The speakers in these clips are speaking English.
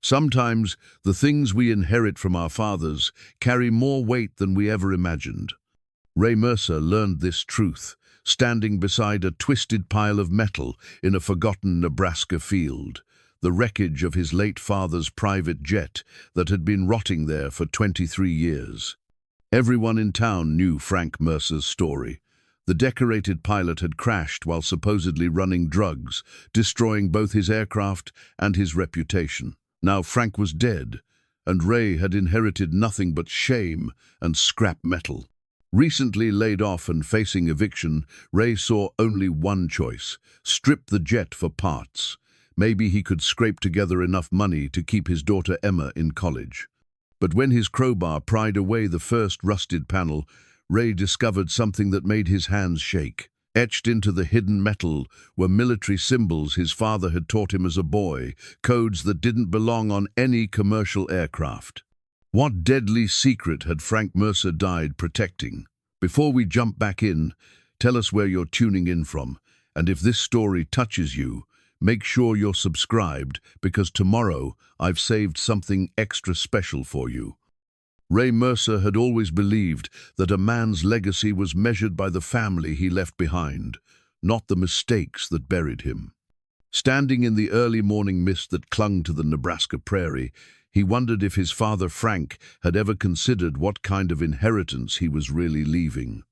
Sometimes the things we inherit from our fathers carry more weight than we ever imagined. Ray Mercer learned this truth, standing beside a twisted pile of metal in a forgotten Nebraska field, the wreckage of his late father's private jet that had been rotting there for 23 years. Everyone in town knew Frank Mercer's story. The decorated pilot had crashed while supposedly running drugs, destroying both his aircraft and his reputation. Now Frank was dead, and Ray had inherited nothing but shame and scrap metal. Recently laid off and facing eviction, Ray saw only one choice: strip the jet for parts. Maybe he could scrape together enough money to keep his daughter Emma in college. But when his crowbar pried away the first rusted panel, Ray discovered something that made his hands shake. Etched into the hidden metal were military symbols his father had taught him as a boy, codes that didn't belong on any commercial aircraft. What deadly secret had Frank Mercer died protecting? Before we jump back in, tell us where you're tuning in from, and if this story touches you, make sure you're subscribed, because tomorrow I've saved something extra special for you. Ray Mercer had always believed that a man's legacy was measured by the family he left behind, not the mistakes that buried him. Standing in the early morning mist that clung to the Nebraska prairie, he wondered if his father Frank had ever considered what kind of inheritance he was really leaving.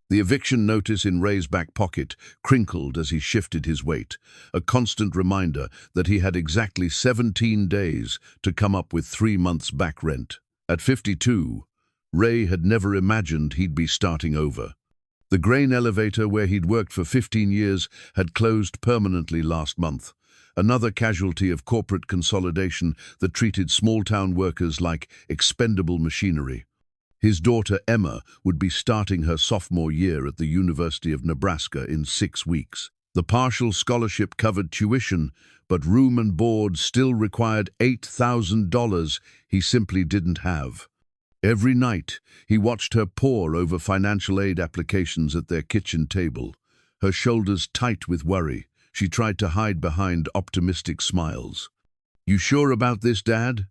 The eviction notice in Ray's back pocket crinkled as he shifted his weight, a constant reminder that he had exactly 17 days to come up with 3 months' back rent. At 52, Ray had never imagined he'd be starting over. The grain elevator where he'd worked for 15 years had closed permanently last month, another casualty of corporate consolidation that treated small-town workers like expendable machinery. His daughter Emma would be starting her sophomore year at the University of Nebraska in 6 weeks. The partial scholarship covered tuition, but room and board still required $8,000 he simply didn't have. Every night, he watched her pore over financial aid applications at their kitchen table. Her shoulders tight with worry, she tried to hide behind optimistic smiles. "You sure about this, Dad?"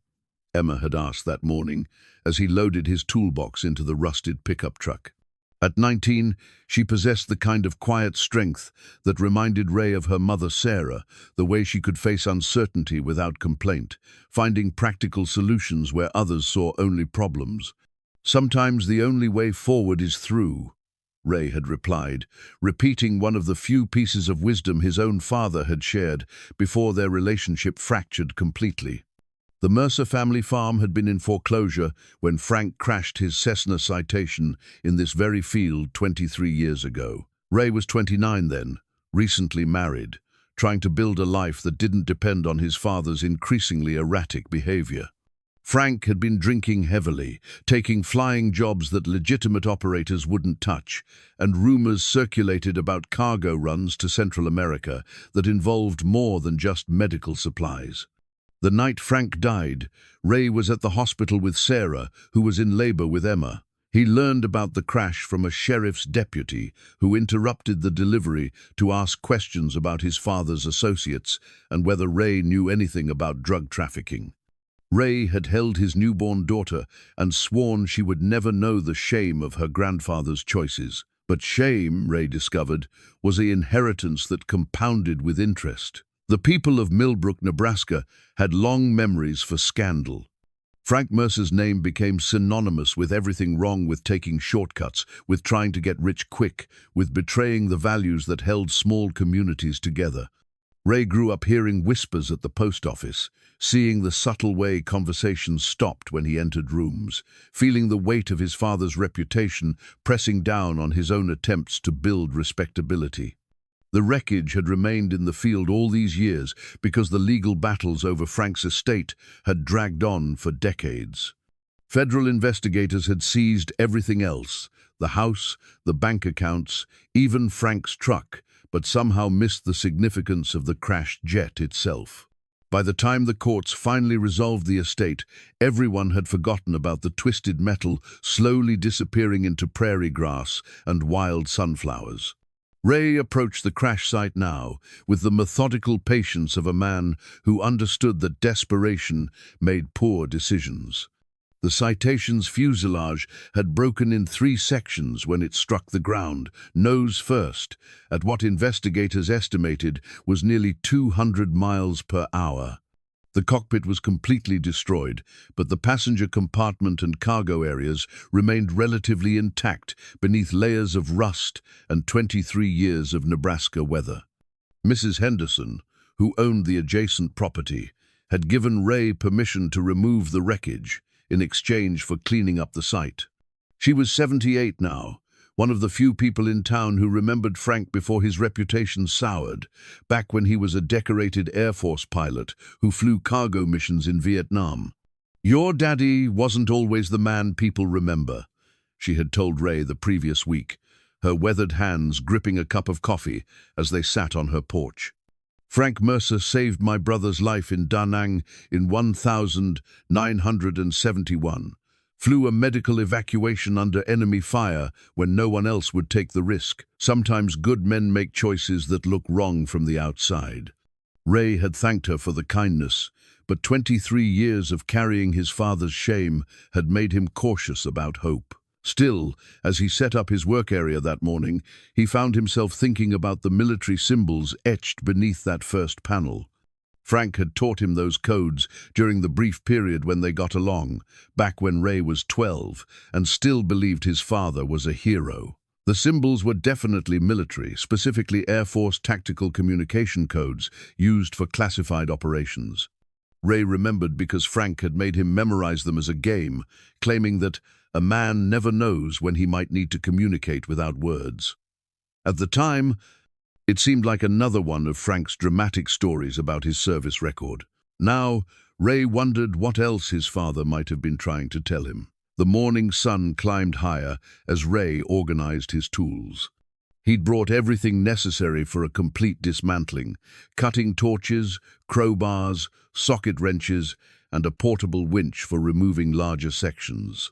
Emma had asked that morning as he loaded his toolbox into the rusted pickup truck. At 19, she possessed the kind of quiet strength that reminded Ray of her mother Sarah, the way she could face uncertainty without complaint, finding practical solutions where others saw only problems. "Sometimes the only way forward is through," Ray had replied, repeating one of the few pieces of wisdom his own father had shared before their relationship fractured completely. The Mercer family farm had been in foreclosure when Frank crashed his Cessna Citation in this very field 23 years ago. Ray was 29 then, recently married, trying to build a life that didn't depend on his father's increasingly erratic behavior. Frank had been drinking heavily, taking flying jobs that legitimate operators wouldn't touch, and rumors circulated about cargo runs to Central America that involved more than just medical supplies. The night Frank died, Ray was at the hospital with Sarah, who was in labor with Emma. He learned about the crash from a sheriff's deputy who interrupted the delivery to ask questions about his father's associates and whether Ray knew anything about drug trafficking. Ray had held his newborn daughter and sworn she would never know the shame of her grandfather's choices. But shame, Ray discovered, was an inheritance that compounded with interest. The people of Millbrook, Nebraska, had long memories for scandal. Frank Mercer's name became synonymous with everything wrong with taking shortcuts, with trying to get rich quick, with betraying the values that held small communities together. Ray grew up hearing whispers at the post office, seeing the subtle way conversations stopped when he entered rooms, feeling the weight of his father's reputation pressing down on his own attempts to build respectability. The wreckage had remained in the field all these years because the legal battles over Frank's estate had dragged on for decades. Federal investigators had seized everything else, the house, the bank accounts, even Frank's truck, but somehow missed the significance of the crashed jet itself. By the time the courts finally resolved the estate, everyone had forgotten about the twisted metal slowly disappearing into prairie grass and wild sunflowers. Ray approached the crash site now with the methodical patience of a man who understood that desperation made poor decisions. The Citation's fuselage had broken in 3 sections when it struck the ground, nose first, at what investigators estimated was nearly 200 miles per hour. The cockpit was completely destroyed, but the passenger compartment and cargo areas remained relatively intact beneath layers of rust and 23 years of Nebraska weather. Mrs. Henderson, who owned the adjacent property, had given Ray permission to remove the wreckage in exchange for cleaning up the site. She was 78 now, one of the few people in town who remembered Frank before his reputation soured, back when he was a decorated Air Force pilot who flew cargo missions in Vietnam. "Your daddy wasn't always the man people remember," she had told Ray the previous week, her weathered hands gripping a cup of coffee as they sat on her porch. "Frank Mercer saved my brother's life in Da Nang in 1971, flew a medical evacuation under enemy fire when no one else would take the risk. Sometimes good men make choices that look wrong from the outside." Ray had thanked her for the kindness, but 23 years of carrying his father's shame had made him cautious about hope. Still, as he set up his work area that morning, he found himself thinking about the military symbols etched beneath that first panel. Frank had taught him those codes during the brief period when they got along, back when Ray was 12, and still believed his father was a hero. The symbols were definitely military, specifically Air Force tactical communication codes used for classified operations. Ray remembered because Frank had made him memorize them as a game, claiming that a man never knows when he might need to communicate without words. At the time, it seemed like another one of Frank's dramatic stories about his service record. Now, Ray wondered what else his father might have been trying to tell him. The morning sun climbed higher as Ray organized his tools. He'd brought everything necessary for a complete dismantling: cutting torches, crowbars, socket wrenches, and a portable winch for removing larger sections.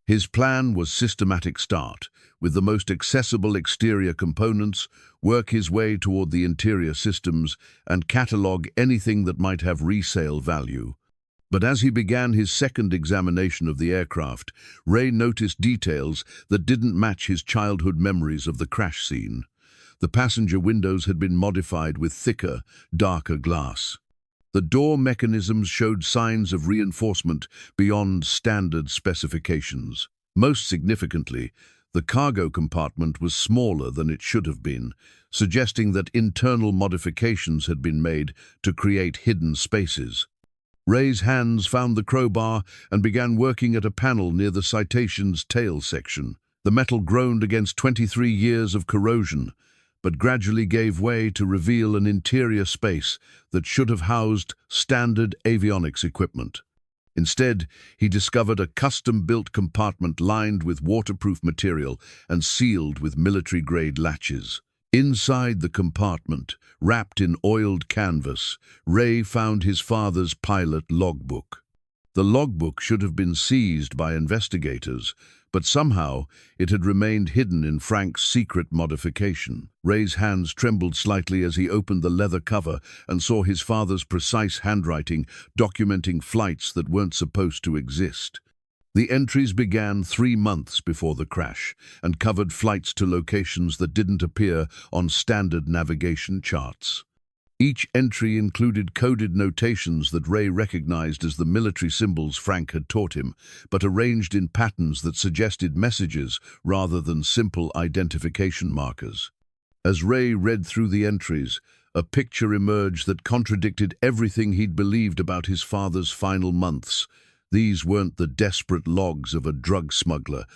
His plan was systematic start, with the most accessible exterior components, work his way toward the interior systems, and catalog anything that might have resale value. But as he began his second examination of the aircraft, Ray noticed details that didn't match his childhood memories of the crash scene. The passenger windows had been modified with thicker, darker glass. The door mechanisms showed signs of reinforcement beyond standard specifications. Most significantly, the cargo compartment was smaller than it should have been, suggesting that internal modifications had been made to create hidden spaces. Ray's hands found the crowbar and began working at a panel near the Citation's tail section. The metal groaned against 23 years of corrosion, but gradually gave way to reveal an interior space that should have housed standard avionics equipment. Instead, he discovered a custom-built compartment lined with waterproof material and sealed with military-grade latches. Inside the compartment, wrapped in oiled canvas, Ray found his father's pilot logbook. The logbook should have been seized by investigators, but somehow it had remained hidden in Frank's secret modification. Ray's hands trembled slightly as he opened the leather cover and saw his father's precise handwriting documenting flights that weren't supposed to exist. The entries began 3 months before the crash and covered flights to locations that didn't appear on standard navigation charts. Each entry included coded notations that Ray recognized as the military symbols Frank had taught him, but arranged in patterns that suggested messages rather than simple identification markers. As Ray read through the entries, a picture emerged that contradicted everything he'd believed about his father's final months. These weren't the desperate logs of a drug smuggler.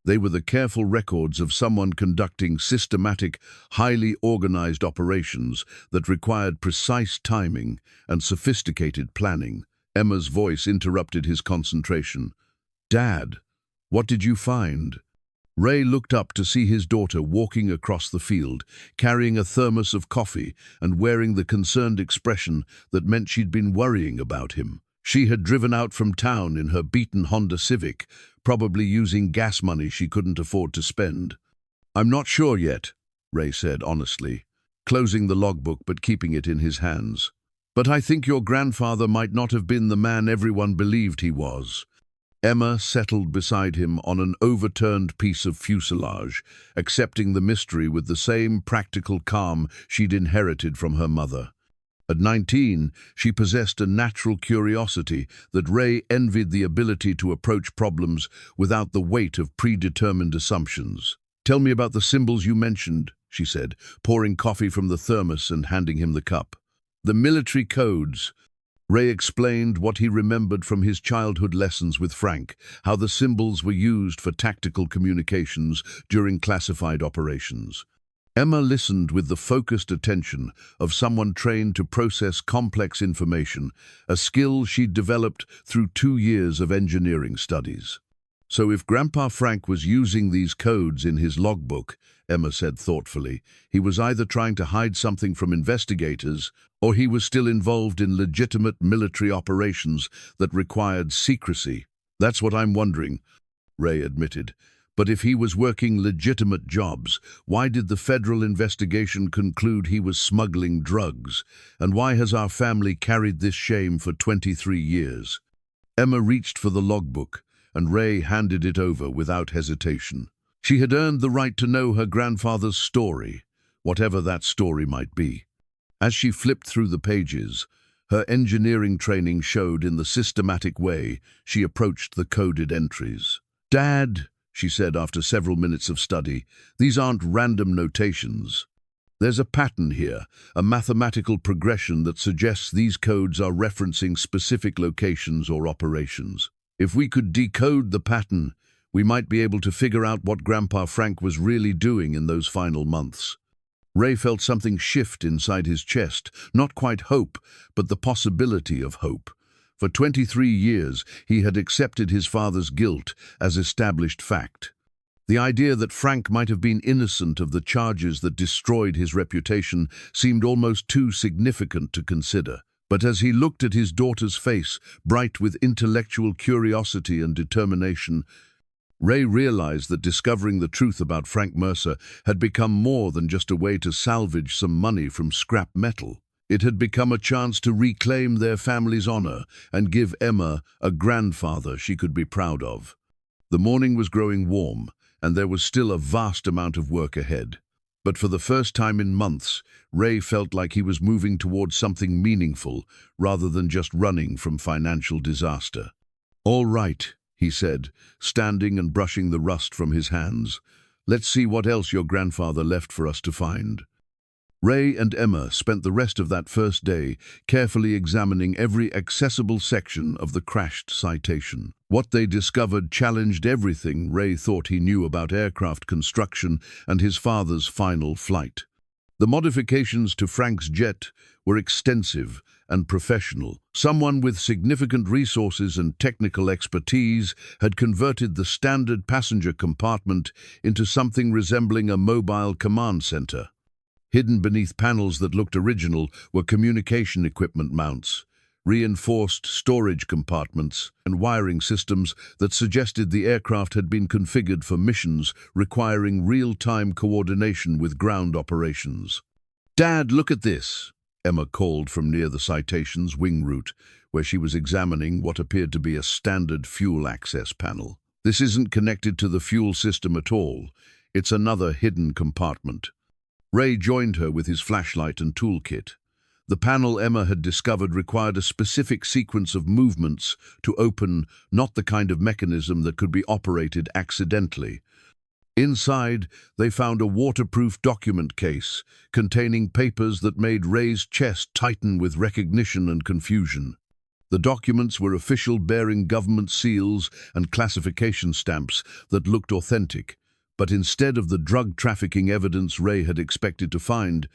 They were the careful records of someone conducting systematic, highly organized operations that required precise timing and sophisticated planning. Emma's voice interrupted his concentration. "Dad, what did you find?" Ray looked up to see his daughter walking across the field, carrying a thermos of coffee and wearing the concerned expression that meant she'd been worrying about him. She had driven out from town in her beaten Honda Civic, probably using gas money she couldn't afford to spend. "I'm not sure yet," Ray said honestly, closing the logbook but keeping it in his hands. "But I think your grandfather might not have been the man everyone believed he was." Emma settled beside him on an overturned piece of fuselage, accepting the mystery with the same practical calm she'd inherited from her mother. At 19, she possessed a natural curiosity that Ray envied, the ability to approach problems without the weight of predetermined assumptions. "Tell me about the symbols you mentioned," she said, pouring coffee from the thermos and handing him the cup. "The military codes." Ray explained what he remembered from his childhood lessons with Frank, how the symbols were used for tactical communications during classified operations. Emma listened with the focused attention of someone trained to process complex information, a skill she'd developed through 2 years of engineering studies. "So if Grandpa Frank was using these codes in his logbook," Emma said thoughtfully, "he was either trying to hide something from investigators, or he was still involved in legitimate military operations that required secrecy." "That's what I'm wondering," Ray admitted. "But if he was working legitimate jobs, why did the federal investigation conclude he was smuggling drugs? And why has our family carried this shame for 23 years? Emma reached for the logbook, and Ray handed it over without hesitation. She had earned the right to know her grandfather's story, whatever that story might be. As she flipped through the pages, her engineering training showed in the systematic way she approached the coded entries. "Dad," she said after several minutes of study, "these aren't random notations. There's a pattern here, a mathematical progression that suggests these codes are referencing specific locations or operations. If we could decode the pattern, we might be able to figure out what Grandpa Frank was really doing in those final months." Ray felt something shift inside his chest, not quite hope, but the possibility of hope. For 23 years, he had accepted his father's guilt as established fact. The idea that Frank might have been innocent of the charges that destroyed his reputation seemed almost too significant to consider. But as he looked at his daughter's face, bright with intellectual curiosity and determination, Ray realized that discovering the truth about Frank Mercer had become more than just a way to salvage some money from scrap metal. It had become a chance to reclaim their family's honor and give Emma a grandfather she could be proud of. The morning was growing warm, and there was still a vast amount of work ahead. But for the first time in months, Ray felt like he was moving towards something meaningful rather than just running from financial disaster. "All right," he said, standing and brushing the rust from his hands. "Let's see what else your grandfather left for us to find." Ray and Emma spent the rest of that first day carefully examining every accessible section of the crashed citation. What they discovered challenged everything Ray thought he knew about aircraft construction and his father's final flight. The modifications to Frank's jet were extensive and professional. Someone with significant resources and technical expertise had converted the standard passenger compartment into something resembling a mobile command center. Hidden beneath panels that looked original were communication equipment mounts, reinforced storage compartments, and wiring systems that suggested the aircraft had been configured for missions requiring real-time coordination with ground operations. "Dad, look at this," Emma called from near the citation's wing route, where she was examining what appeared to be a standard fuel access panel. "This isn't connected to the fuel system at all. It's another hidden compartment." Ray joined her with his flashlight and toolkit. The panel Emma had discovered required a specific sequence of movements to open, not the kind of mechanism that could be operated accidentally. Inside, they found a waterproof document case containing papers that made Ray's chest tighten with recognition and confusion. The documents were official, bearing government seals and classification stamps that looked authentic. But instead of the drug trafficking evidence Ray had expected to find,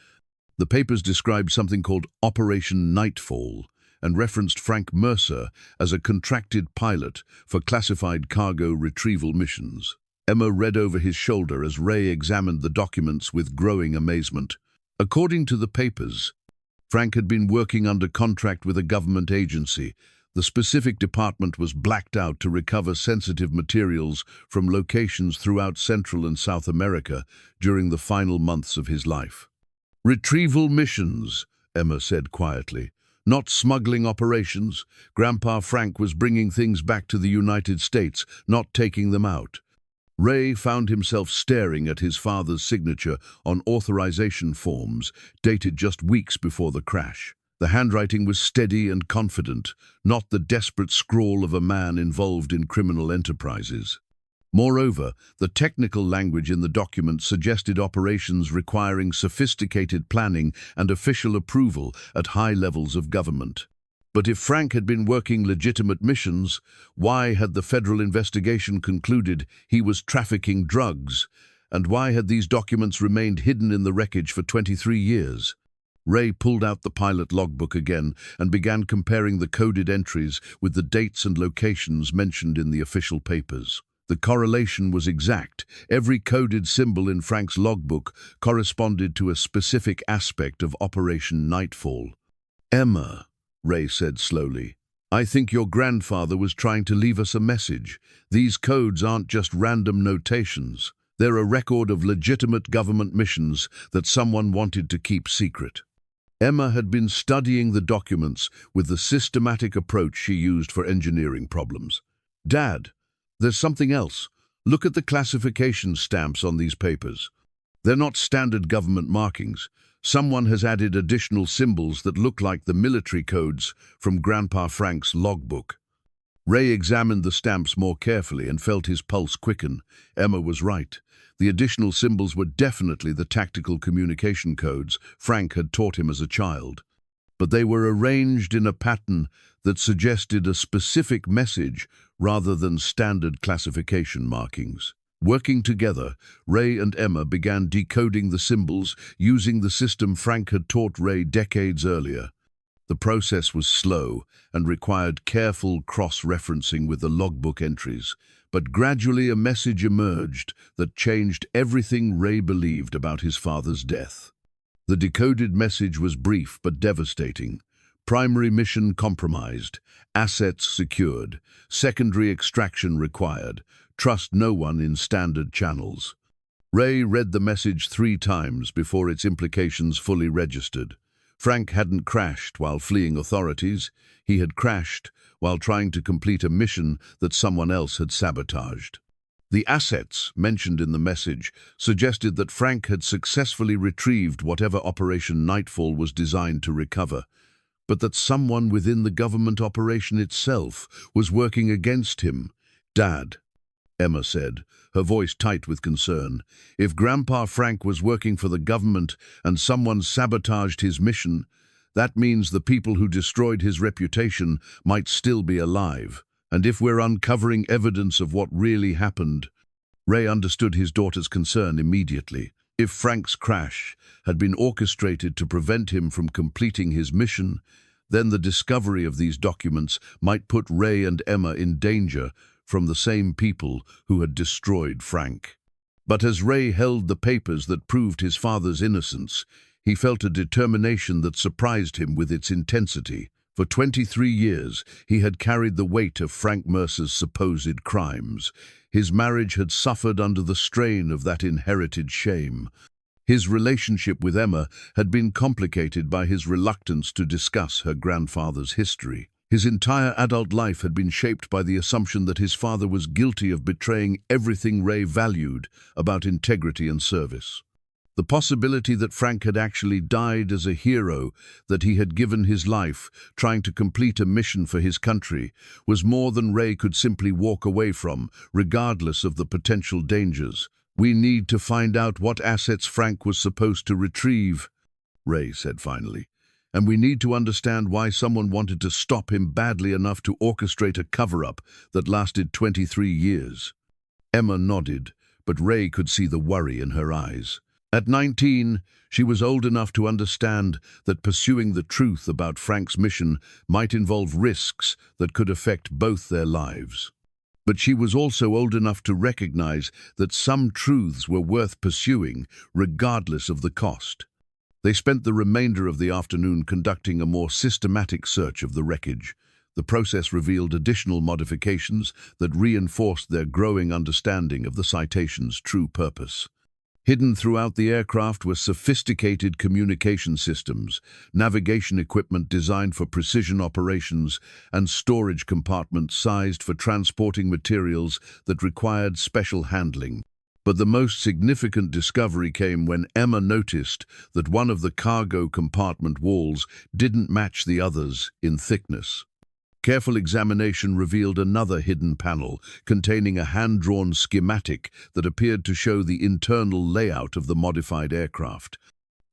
the papers described something called Operation Nightfall and referenced Frank Mercer as a contracted pilot for classified cargo retrieval missions. Emma read over his shoulder as Ray examined the documents with growing amazement. According to the papers, Frank had been working under contract with a government agency, The specific department was blacked out to recover sensitive materials from locations throughout Central and South America during the final months of his life. "Retrieval missions," Emma said quietly. "Not smuggling operations. Grandpa Frank was bringing things back to the United States, not taking them out." Ray found himself staring at his father's signature on authorization forms dated just weeks before the crash. The handwriting was steady and confident, not the desperate scrawl of a man involved in criminal enterprises. Moreover, the technical language in the document suggested operations requiring sophisticated planning and official approval at high levels of government. But if Frank had been working legitimate missions, why had the federal investigation concluded he was trafficking drugs? And why had these documents remained hidden in the wreckage for 23 years? Ray pulled out the pilot logbook again and began comparing the coded entries with the dates and locations mentioned in the official papers. The correlation was exact. Every coded symbol in Frank's logbook corresponded to a specific aspect of Operation Nightfall. "Emma," Ray said slowly, "I think your grandfather was trying to leave us a message. These codes aren't just random notations. They're a record of legitimate government missions that someone wanted to keep secret." Emma had been studying the documents with the systematic approach she used for engineering problems. "Dad, there's something else. Look at the classification stamps on these papers. They're not standard government markings. Someone has added additional symbols that look like the military codes from Grandpa Frank's logbook." Ray examined the stamps more carefully and felt his pulse quicken. Emma was right. The additional symbols were definitely the tactical communication codes Frank had taught him as a child. But they were arranged in a pattern that suggested a specific message rather than standard classification markings. Working together, Ray and Emma began decoding the symbols using the system Frank had taught Ray decades earlier. The process was slow and required careful cross-referencing with the logbook entries, but gradually a message emerged that changed everything Ray believed about his father's death. The decoded message was brief but devastating. Primary mission compromised, assets secured, secondary extraction required, trust no one in standard channels. Ray read the message 3 times before its implications fully registered. Frank hadn't crashed while fleeing authorities. He had crashed while trying to complete a mission that someone else had sabotaged. The assets mentioned in the message suggested that Frank had successfully retrieved whatever Operation Nightfall was designed to recover, but that someone within the government operation itself was working against him. "Dad," Emma said, her voice tight with concern, "if Grandpa Frank was working for the government and someone sabotaged his mission, that means the people who destroyed his reputation might still be alive. And if we're uncovering evidence of what really happened..." Ray understood his daughter's concern immediately. If Frank's crash had been orchestrated to prevent him from completing his mission, then the discovery of these documents might put Ray and Emma in danger from the same people who had destroyed Frank. But as Ray held the papers that proved his father's innocence, he felt a determination that surprised him with its intensity. For 23 years, he had carried the weight of Frank Mercer's supposed crimes. His marriage had suffered under the strain of that inherited shame. His relationship with Emma had been complicated by his reluctance to discuss her grandfather's history. His entire adult life had been shaped by the assumption that his father was guilty of betraying everything Ray valued about integrity and service. The possibility that Frank had actually died as a hero, that he had given his life trying to complete a mission for his country, was more than Ray could simply walk away from, regardless of the potential dangers. "We need to find out what assets Frank was supposed to retrieve," Ray said finally. "And we need to understand why someone wanted to stop him badly enough to orchestrate a cover-up that lasted 23 years. Emma nodded, but Ray could see the worry in her eyes. At 19, she was old enough to understand that pursuing the truth about Frank's mission might involve risks that could affect both their lives. But she was also old enough to recognize that some truths were worth pursuing, regardless of the cost. They spent the remainder of the afternoon conducting a more systematic search of the wreckage. The process revealed additional modifications that reinforced their growing understanding of the citation's true purpose. Hidden throughout the aircraft were sophisticated communication systems, navigation equipment designed for precision operations, and storage compartments sized for transporting materials that required special handling. But the most significant discovery came when Emma noticed that one of the cargo compartment walls didn't match the others in thickness. Careful examination revealed another hidden panel containing a hand-drawn schematic that appeared to show the internal layout of the modified aircraft.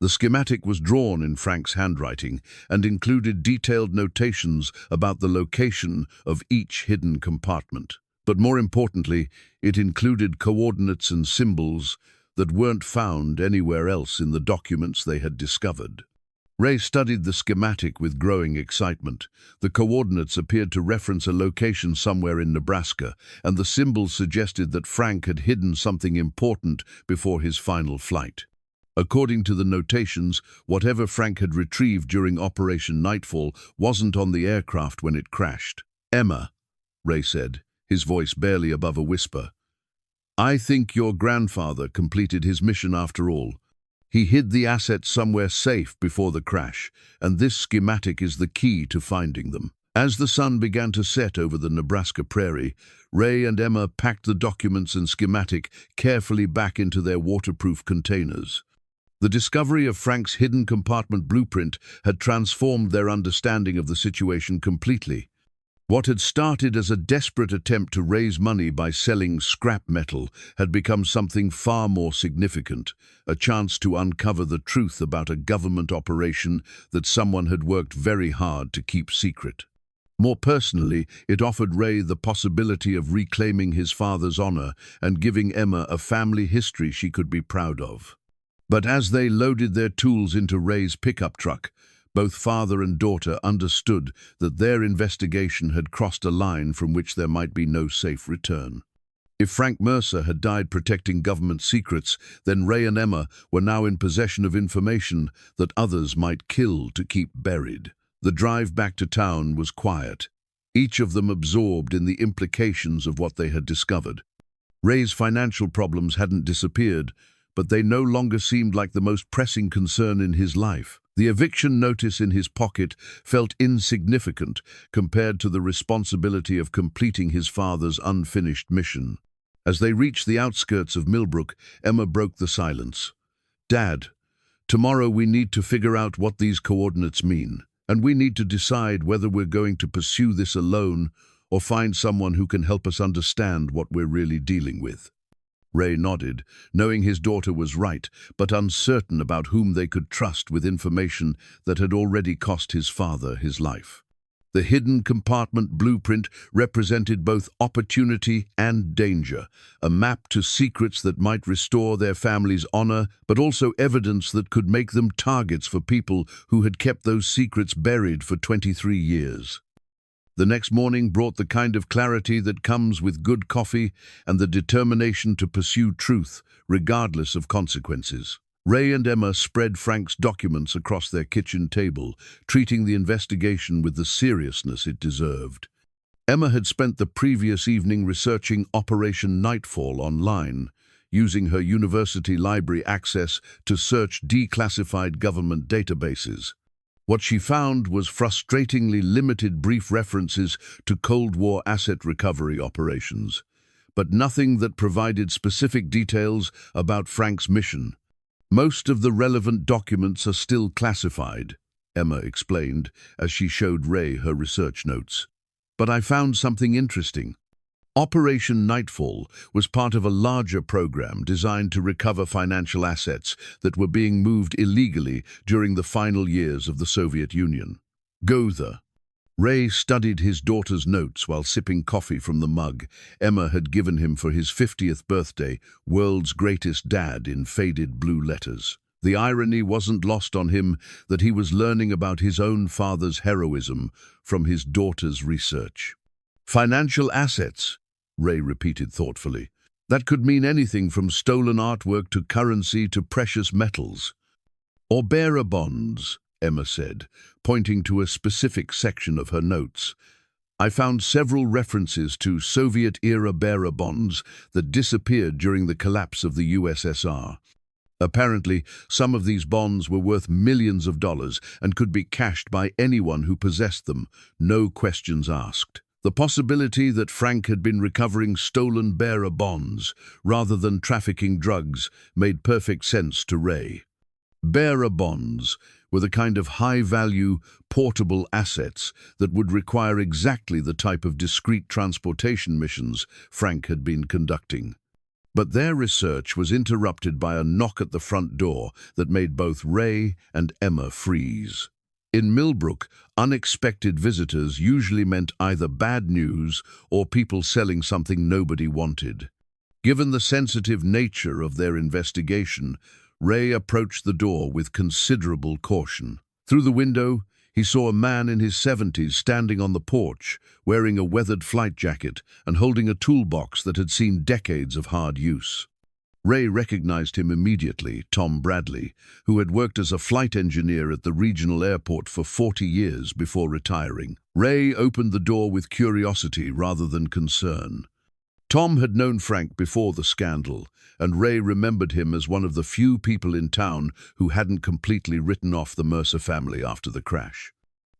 The schematic was drawn in Frank's handwriting and included detailed notations about the location of each hidden compartment. But more importantly, it included coordinates and symbols that weren't found anywhere else in the documents they had discovered. Ray studied the schematic with growing excitement. The coordinates appeared to reference a location somewhere in Nebraska, and the symbols suggested that Frank had hidden something important before his final flight. According to the notations, whatever Frank had retrieved during Operation Nightfall wasn't on the aircraft when it crashed. "Emma," Ray said, his voice barely above a whisper, "I think your grandfather completed his mission after all. He hid the assets somewhere safe before the crash, and this schematic is the key to finding them." As the sun began to set over the Nebraska prairie, Ray and Emma packed the documents and schematic carefully back into their waterproof containers. The discovery of Frank's hidden compartment blueprint had transformed their understanding of the situation completely. What had started as a desperate attempt to raise money by selling scrap metal had become something far more significant, a chance to uncover the truth about a government operation that someone had worked very hard to keep secret. More personally, it offered Ray the possibility of reclaiming his father's honor and giving Emma a family history she could be proud of. But as they loaded their tools into Ray's pickup truck, both father and daughter understood that their investigation had crossed a line from which there might be no safe return. If Frank Mercer had died protecting government secrets, then Ray and Emma were now in possession of information that others might kill to keep buried. The drive back to town was quiet, each of them absorbed in the implications of what they had discovered. Ray's financial problems hadn't disappeared, but they no longer seemed like the most pressing concern in his life. The eviction notice in his pocket felt insignificant compared to the responsibility of completing his father's unfinished mission. As they reached the outskirts of Millbrook, Emma broke the silence. "Dad, tomorrow we need to figure out what these coordinates mean, and we need to decide whether we're going to pursue this alone or find someone who can help us understand what we're really dealing with." Ray nodded, knowing his daughter was right, but uncertain about whom they could trust with information that had already cost his father his life. The hidden compartment blueprint represented both opportunity and danger, a map to secrets that might restore their family's honor, but also evidence that could make them targets for people who had kept those secrets buried for 23 years. The next morning brought the kind of clarity that comes with good coffee and the determination to pursue truth, regardless of consequences. Ray and Emma spread Frank's documents across their kitchen table, treating the investigation with the seriousness it deserved. Emma had spent the previous evening researching Operation Nightfall online, using her university library access to search declassified government databases. What she found was frustratingly limited brief references to Cold War asset recovery operations, but nothing that provided specific details about Frank's mission. "Most of the relevant documents are still classified," Emma explained as she showed Ray her research notes. "But I found something interesting. Operation Nightfall was part of a larger program designed to recover financial assets that were being moved illegally during the final years of the Soviet Union." "Gotha." Ray studied his daughter's notes while sipping coffee from the mug Emma had given him for his 50th birthday, "World's greatest dad," in faded blue letters. The irony wasn't lost on him that he was learning about his own father's heroism from his daughter's research. "Financial assets," Ray repeated thoughtfully. "That could mean anything from stolen artwork to currency to precious metals." "Or bearer bonds," Emma said, pointing to a specific section of her notes. I found several references to Soviet-era bearer bonds that disappeared during the collapse of the USSR. Apparently, some of these bonds were worth millions of dollars and could be cashed by anyone who possessed them, no questions asked. The possibility that Frank had been recovering stolen bearer bonds rather than trafficking drugs made perfect sense to Ray. Bearer bonds were the kind of high-value, portable assets that would require exactly the type of discreet transportation missions Frank had been conducting. But their research was interrupted by a knock at the front door that made both Ray and Emma freeze. In Millbrook, unexpected visitors usually meant either bad news or people selling something nobody wanted. Given the sensitive nature of their investigation, Ray approached the door with considerable caution. Through the window, he saw a man in his 70s standing on the porch, wearing a weathered flight jacket and holding a toolbox that had seen decades of hard use. Ray recognized him immediately, Tom Bradley, who had worked as a flight engineer at the regional airport for 40 years before retiring. Ray opened the door with curiosity rather than concern. Tom had known Frank before the scandal, and Ray remembered him as one of the few people in town who hadn't completely written off the Mercer family after the crash.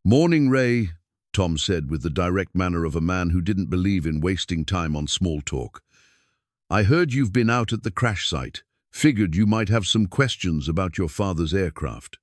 "Morning, Ray," Tom said with the direct manner of a man who didn't believe in wasting time on small talk. "I heard you've been out at the crash site. Figured you might have some questions about your father's aircraft."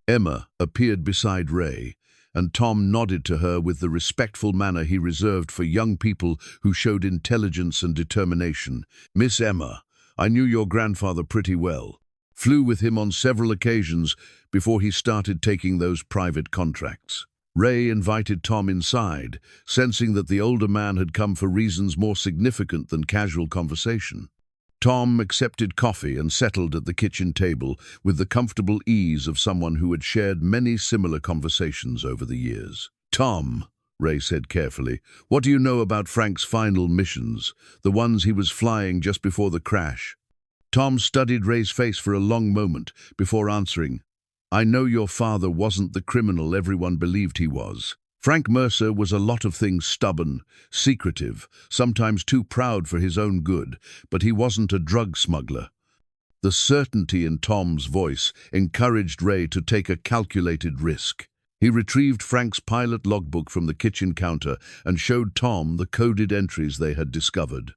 Emma appeared beside Ray, and Tom nodded to her with the respectful manner he reserved for young people who showed intelligence and determination. "Miss Emma, I knew your grandfather pretty well. Flew with him on several occasions before he started taking those private contracts." Ray invited Tom inside, sensing that the older man had come for reasons more significant than casual conversation. Tom accepted coffee and settled at the kitchen table with the comfortable ease of someone who had shared many similar conversations over the years. "Tom," Ray said carefully, "what do you know about Frank's final missions, the ones he was flying just before the crash?" Tom studied Ray's face for a long moment before answering, "I know your father wasn't the criminal everyone believed he was. Frank Mercer was a lot of things: stubborn, secretive, sometimes too proud for his own good, but he wasn't a drug smuggler." The certainty in Tom's voice encouraged Ray to take a calculated risk. He retrieved Frank's pilot logbook from the kitchen counter and showed Tom the coded entries they had discovered.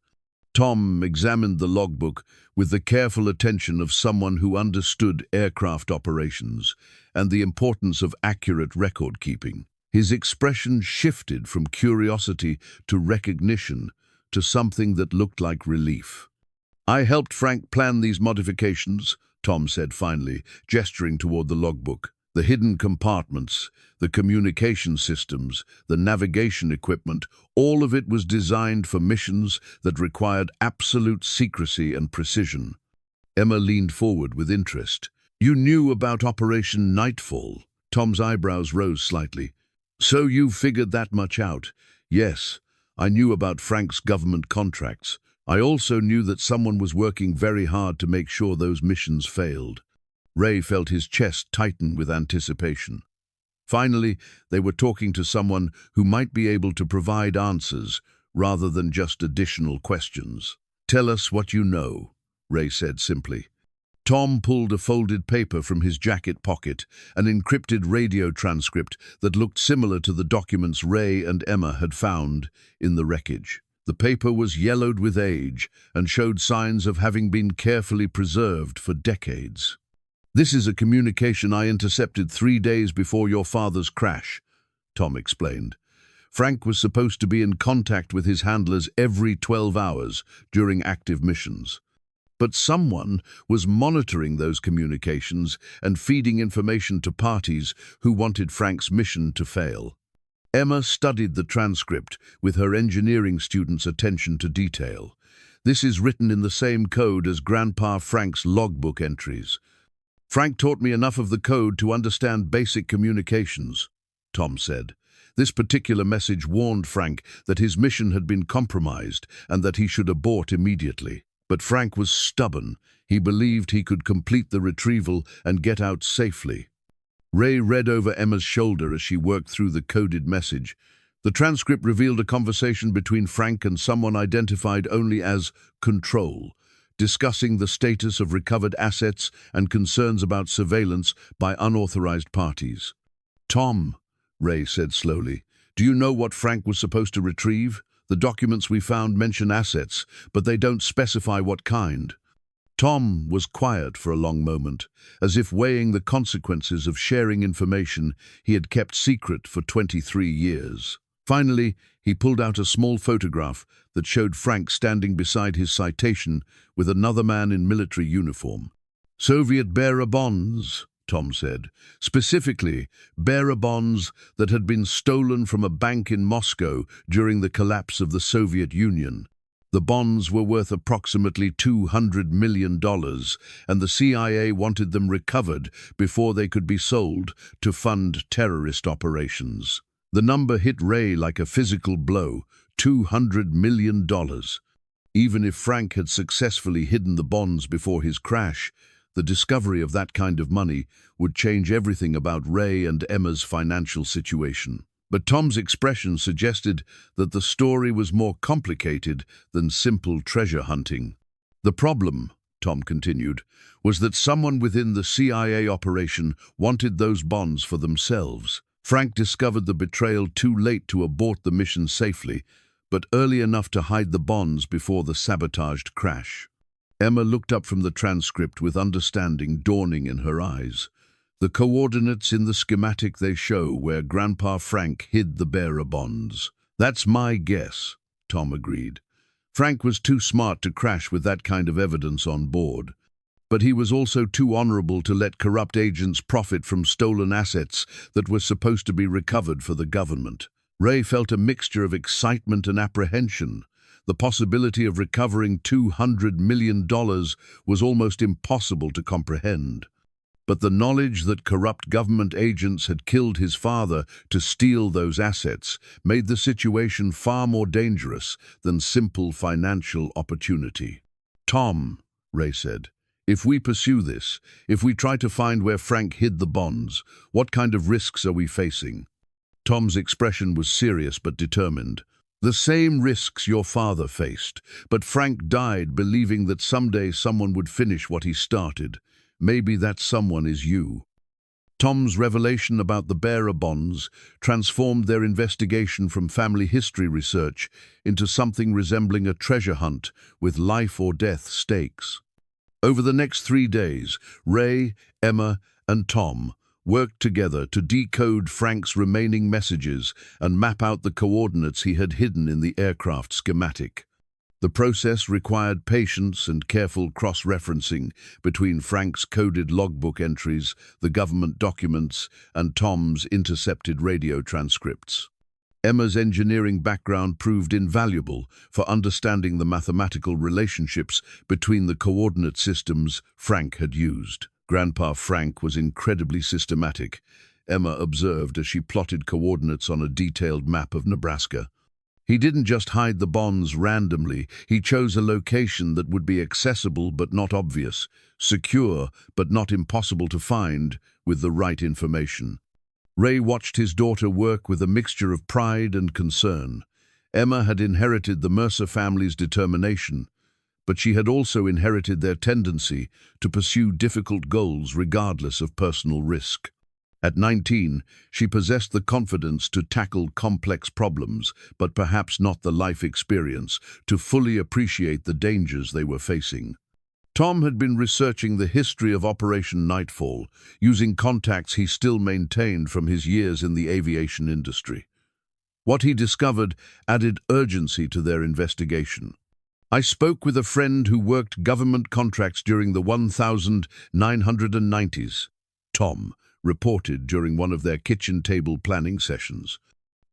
Tom examined the logbook with the careful attention of someone who understood aircraft operations and the importance of accurate record-keeping. His expression shifted from curiosity to recognition to something that looked like relief. "I helped Frank plan these modifications," Tom said finally, gesturing toward the logbook. "The hidden compartments, the communication systems, the navigation equipment, all of it was designed for missions that required absolute secrecy and precision." Emma leaned forward with interest. "You knew about Operation Nightfall?" Tom's eyebrows rose slightly. "So you figured that much out?" "Yes, I knew about Frank's government contracts. I also knew that someone was working very hard to make sure those missions failed." Ray felt his chest tighten with anticipation. Finally, they were talking to someone who might be able to provide answers rather than just additional questions. "Tell us what you know," Ray said simply. Tom pulled a folded paper from his jacket pocket, an encrypted radio transcript that looked similar to the documents Ray and Emma had found in the wreckage. The paper was yellowed with age and showed signs of having been carefully preserved for decades. "This is a communication I intercepted 3 days before your father's crash," Tom explained. "Frank was supposed to be in contact with his handlers every 12 hours during active missions. But someone was monitoring those communications and feeding information to parties who wanted Frank's mission to fail." Emma studied the transcript with her engineering student's attention to detail. "This is written in the same code as Grandpa Frank's logbook entries. Frank taught me enough of the code to understand basic communications," Tom said. "This particular message warned Frank that his mission had been compromised and that he should abort immediately. But Frank was stubborn. He believed he could complete the retrieval and get out safely." Ray read over Emma's shoulder as she worked through the coded message. The transcript revealed a conversation between Frank and someone identified only as Control, discussing the status of recovered assets and concerns about surveillance by unauthorized parties. "Tom," Ray said slowly, "do you know what Frank was supposed to retrieve? The documents we found mention assets, but they don't specify what kind." Tom was quiet for a long moment, as if weighing the consequences of sharing information he had kept secret for 23 years. Finally, he pulled out a small photograph that showed Frank standing beside his citation with another man in military uniform. "Soviet bearer bonds," Tom said. "Specifically, bearer bonds that had been stolen from a bank in Moscow during the collapse of the Soviet Union. The bonds were worth approximately $200 million, and the CIA wanted them recovered before they could be sold to fund terrorist operations." The number hit Ray like a physical blow, $200 million. Even if Frank had successfully hidden the bonds before his crash, the discovery of that kind of money would change everything about Ray and Emma's financial situation. But Tom's expression suggested that the story was more complicated than simple treasure hunting. "The problem," Tom continued, "was that someone within the CIA operation wanted those bonds for themselves. Frank discovered the betrayal too late to abort the mission safely, but early enough to hide the bonds before the sabotaged crash." Emma looked up from the transcript with understanding dawning in her eyes. "The coordinates in the schematic they show where Grandpa Frank hid the bearer bonds." "That's my guess," Tom agreed. "Frank was too smart to crash with that kind of evidence on board. But he was also too honorable to let corrupt agents profit from stolen assets that were supposed to be recovered for the government." Ray felt a mixture of excitement and apprehension. The possibility of recovering $200 million was almost impossible to comprehend. But the knowledge that corrupt government agents had killed his father to steal those assets made the situation far more dangerous than simple financial opportunity. "Tom," Ray said, "if we pursue this, if we try to find where Frank hid the bonds, what kind of risks are we facing?" Tom's expression was serious but determined. "The same risks your father faced, but Frank died believing that someday someone would finish what he started. Maybe that someone is you." Tom's revelation about the bearer bonds transformed their investigation from family history research into something resembling a treasure hunt with life or death stakes. Over the next 3 days, Ray, Emma, and Tom worked together to decode Frank's remaining messages and map out the coordinates he had hidden in the aircraft schematic. The process required patience and careful cross-referencing between Frank's coded logbook entries, the government documents, and Tom's intercepted radio transcripts. Emma's engineering background proved invaluable for understanding the mathematical relationships between the coordinate systems Frank had used. Grandpa Frank was incredibly systematic, Emma observed as she plotted coordinates on a detailed map of Nebraska. He didn't just hide the bonds randomly, he chose a location that would be accessible but not obvious, secure but not impossible to find with the right information. Ray watched his daughter work with a mixture of pride and concern. Emma had inherited the Mercer family's determination, but she had also inherited their tendency to pursue difficult goals regardless of personal risk. At 19, she possessed the confidence to tackle complex problems, but perhaps not the life experience to fully appreciate the dangers they were facing. Tom had been researching the history of Operation Nightfall, using contacts he still maintained from his years in the aviation industry. What he discovered added urgency to their investigation. "I spoke with a friend who worked government contracts during the 1990s, Tom reported during one of their kitchen table planning sessions.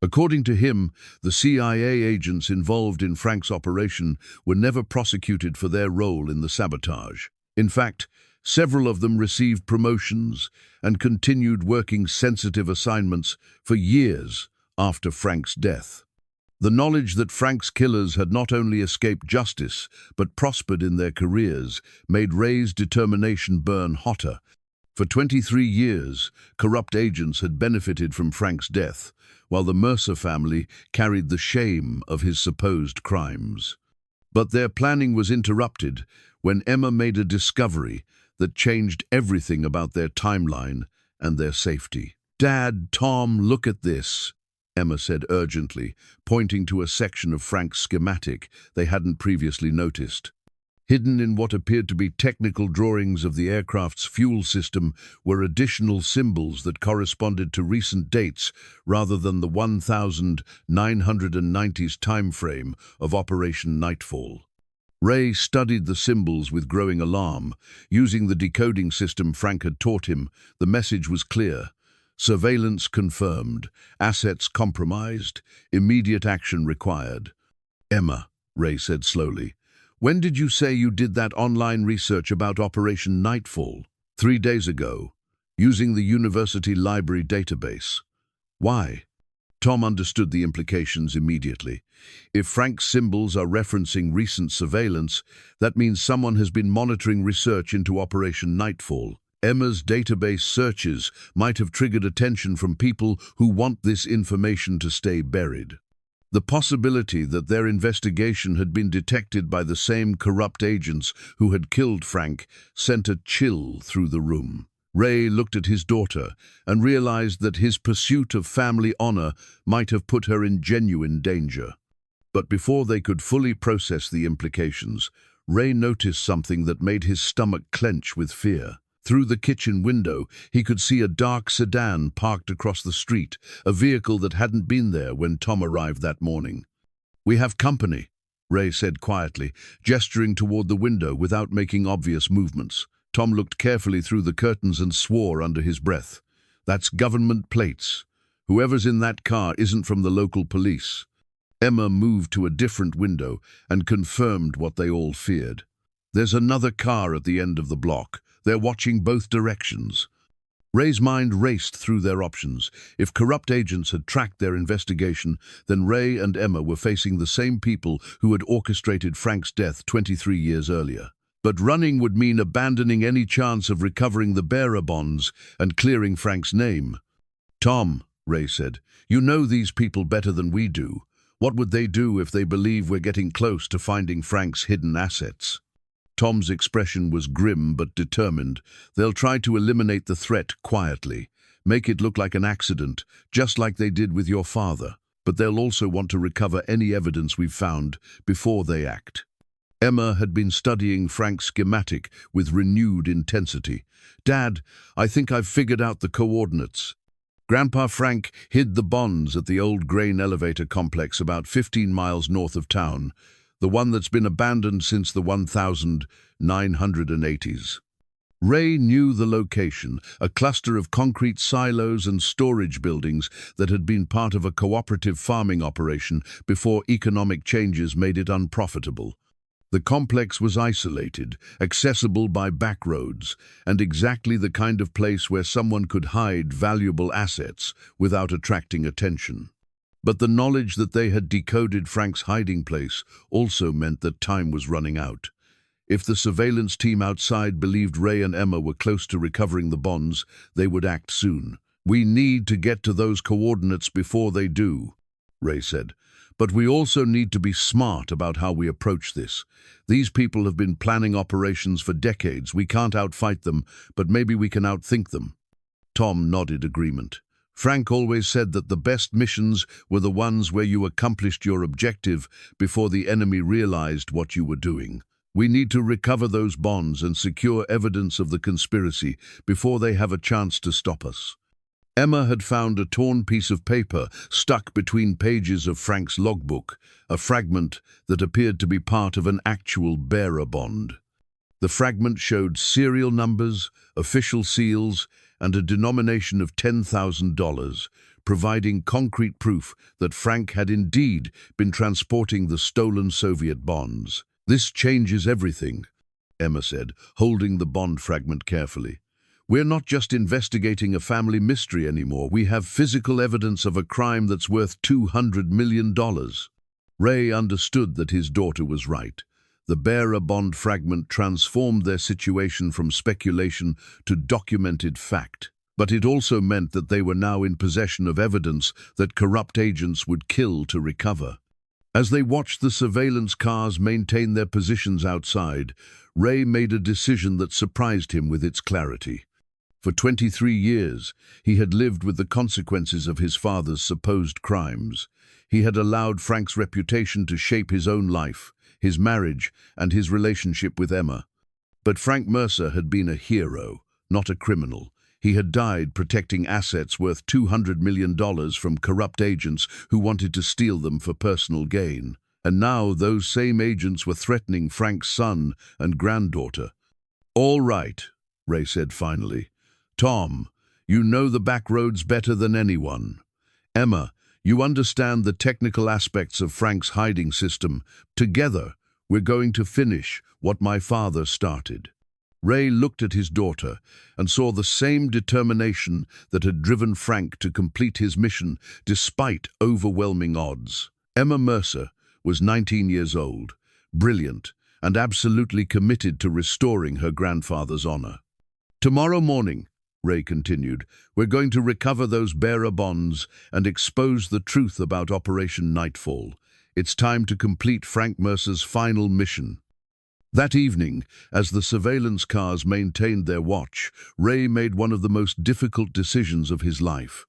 According to him, the CIA agents involved in Frank's operation were never prosecuted for their role in the sabotage. In fact, several of them received promotions and continued working sensitive assignments for years after Frank's death. The knowledge that Frank's killers had not only escaped justice but prospered in their careers made Ray's determination burn hotter. For 23 years, corrupt agents had benefited from Frank's death, while the Mercer family carried the shame of his supposed crimes. But their planning was interrupted when Emma made a discovery that changed everything about their timeline and their safety. "Dad, Tom, look at this," Emma said urgently, pointing to a section of Frank's schematic they hadn't previously noticed. Hidden in what appeared to be technical drawings of the aircraft's fuel system were additional symbols that corresponded to recent dates rather than the 1990s time frame of Operation Nightfall. Ray studied the symbols with growing alarm. Using the decoding system Frank had taught him, the message was clear. Surveillance confirmed, assets compromised, immediate action required. "Emma," Ray said slowly, "when did you say you did that online research about Operation Nightfall?" 3 days ago, using the university library database. Why? Tom understood the implications immediately. If Frank's symbols are referencing recent surveillance, that means someone has been monitoring research into Operation Nightfall. Emma's database searches might have triggered attention from people who want this information to stay buried. The possibility that their investigation had been detected by the same corrupt agents who had killed Frank sent a chill through the room. Ray looked at his daughter and realized that his pursuit of family honor might have put her in genuine danger. But before they could fully process the implications, Ray noticed something that made his stomach clench with fear. Through the kitchen window, he could see a dark sedan parked across the street, a vehicle that hadn't been there when Tom arrived that morning. "We have company," Ray said quietly, gesturing toward the window without making obvious movements. Tom looked carefully through the curtains and swore under his breath. "That's government plates. Whoever's in that car isn't from the local police." Emma moved to a different window and confirmed what they all feared. "There's another car at the end of the block. They're watching both directions." Ray's mind raced through their options. If corrupt agents had tracked their investigation, then Ray and Emma were facing the same people who had orchestrated Frank's death 23 years earlier. But running would mean abandoning any chance of recovering the bearer bonds and clearing Frank's name. "Tom," Ray said, "you know these people better than we do. What would they do if they believe we're getting close to finding Frank's hidden assets?" Tom's expression was grim but determined. "They'll try to eliminate the threat quietly, make it look like an accident, just like they did with your father. But they'll also want to recover any evidence we've found before they act." Emma had been studying Frank's schematic with renewed intensity. "Dad, I think I've figured out the coordinates. Grandpa Frank hid the bonds at the old grain elevator complex about 15 miles north of town, the one that's been abandoned since the 1980s. Ray knew the location, a cluster of concrete silos and storage buildings that had been part of a cooperative farming operation before economic changes made it unprofitable. The complex was isolated, accessible by back roads, and exactly the kind of place where someone could hide valuable assets without attracting attention. But the knowledge that they had decoded Frank's hiding place also meant that time was running out. If the surveillance team outside believed Ray and Emma were close to recovering the bonds, they would act soon. "We need to get to those coordinates before they do," Ray said. "But we also need to be smart about how we approach this. These people have been planning operations for decades. We can't outfight them, but maybe we can outthink them." Tom nodded agreement. "Frank always said that the best missions were the ones where you accomplished your objective before the enemy realized what you were doing. We need to recover those bonds and secure evidence of the conspiracy before they have a chance to stop us." Emma had found a torn piece of paper stuck between pages of Frank's logbook, a fragment that appeared to be part of an actual bearer bond. The fragment showed serial numbers, official seals, and a denomination of $10,000, providing concrete proof that Frank had indeed been transporting the stolen Soviet bonds. "This changes everything," Emma said, holding the bond fragment carefully. "We're not just investigating a family mystery anymore. We have physical evidence of a crime that's worth $200 million. Ray understood that his daughter was right. The bearer bond fragment transformed their situation from speculation to documented fact. But it also meant that they were now in possession of evidence that corrupt agents would kill to recover. As they watched the surveillance cars maintain their positions outside, Ray made a decision that surprised him with its clarity. For 23 years, he had lived with the consequences of his father's supposed crimes. He had allowed Frank's reputation to shape his own life, his marriage, and his relationship with Emma. But Frank Mercer had been a hero, not a criminal. He had died protecting assets worth $200 million from corrupt agents who wanted to steal them for personal gain. And now those same agents were threatening Frank's son and granddaughter. "All right," Ray said finally. "Tom, you know the back roads better than anyone. Emma, you understand the technical aspects of Frank's hiding system. Together, we're going to finish what my father started." Ray looked at his daughter and saw the same determination that had driven Frank to complete his mission despite overwhelming odds. Emma Mercer was 19 years old, brilliant, and absolutely committed to restoring her grandfather's honor. "Tomorrow morning," Ray continued, "we're going to recover those bearer bonds and expose the truth about Operation Nightfall. It's time to complete Frank Mercer's final mission." That evening, as the surveillance cars maintained their watch, Ray made one of the most difficult decisions of his life.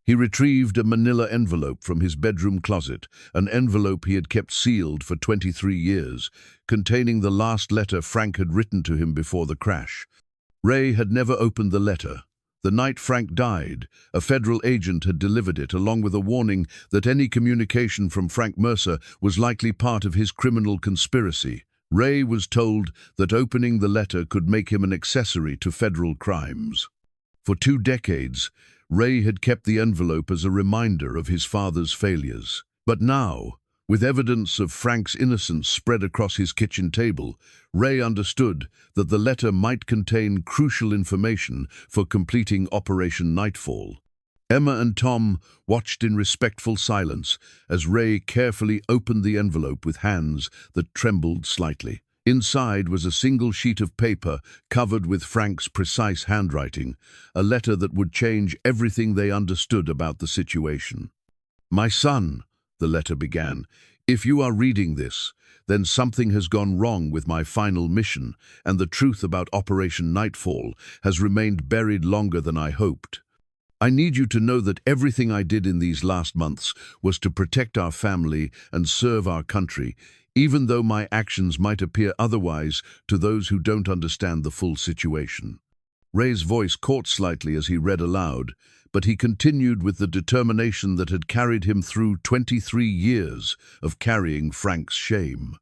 He retrieved a manila envelope from his bedroom closet, an envelope he had kept sealed for 23 years, containing the last letter Frank had written to him before the crash. Ray had never opened the letter. The night Frank died, a federal agent had delivered it, along with a warning that any communication from Frank Mercer was likely part of his criminal conspiracy. Ray was told that opening the letter could make him an accessory to federal crimes. For 2 decades, Ray had kept the envelope as a reminder of his father's failures. But now, with evidence of Frank's innocence spread across his kitchen table, Ray understood that the letter might contain crucial information for completing Operation Nightfall. Emma and Tom watched in respectful silence as Ray carefully opened the envelope with hands that trembled slightly. Inside was a single sheet of paper covered with Frank's precise handwriting, a letter that would change everything they understood about the situation. "My son," the letter began, "if you are reading this, then something has gone wrong with my final mission, and the truth about Operation Nightfall has remained buried longer than I hoped. I need you to know that everything I did in these last months was to protect our family and serve our country, even though my actions might appear otherwise to those who don't understand the full situation." Ray's voice caught slightly as he read aloud, but he continued with the determination that had carried him through 23 years of carrying Frank's shame.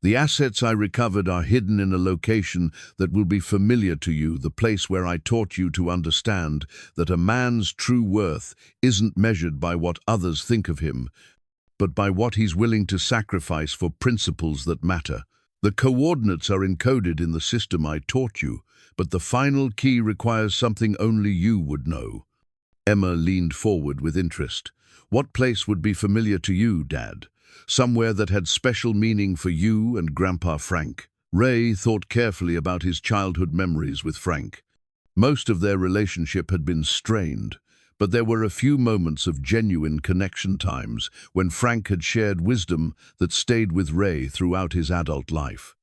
"The assets I recovered are hidden in a location that will be familiar to you, the place where I taught you to understand that a man's true worth isn't measured by what others think of him, but by what he's willing to sacrifice for principles that matter. The coordinates are encoded in the system I taught you, but the final key requires something only you would know." Emma leaned forward with interest. "What place would be familiar to you, Dad? Somewhere that had special meaning for you and Grandpa Frank?" Ray thought carefully about his childhood memories with Frank. Most of their relationship had been strained, but there were a few moments of genuine connection times when Frank had shared wisdom that stayed with Ray throughout his adult life.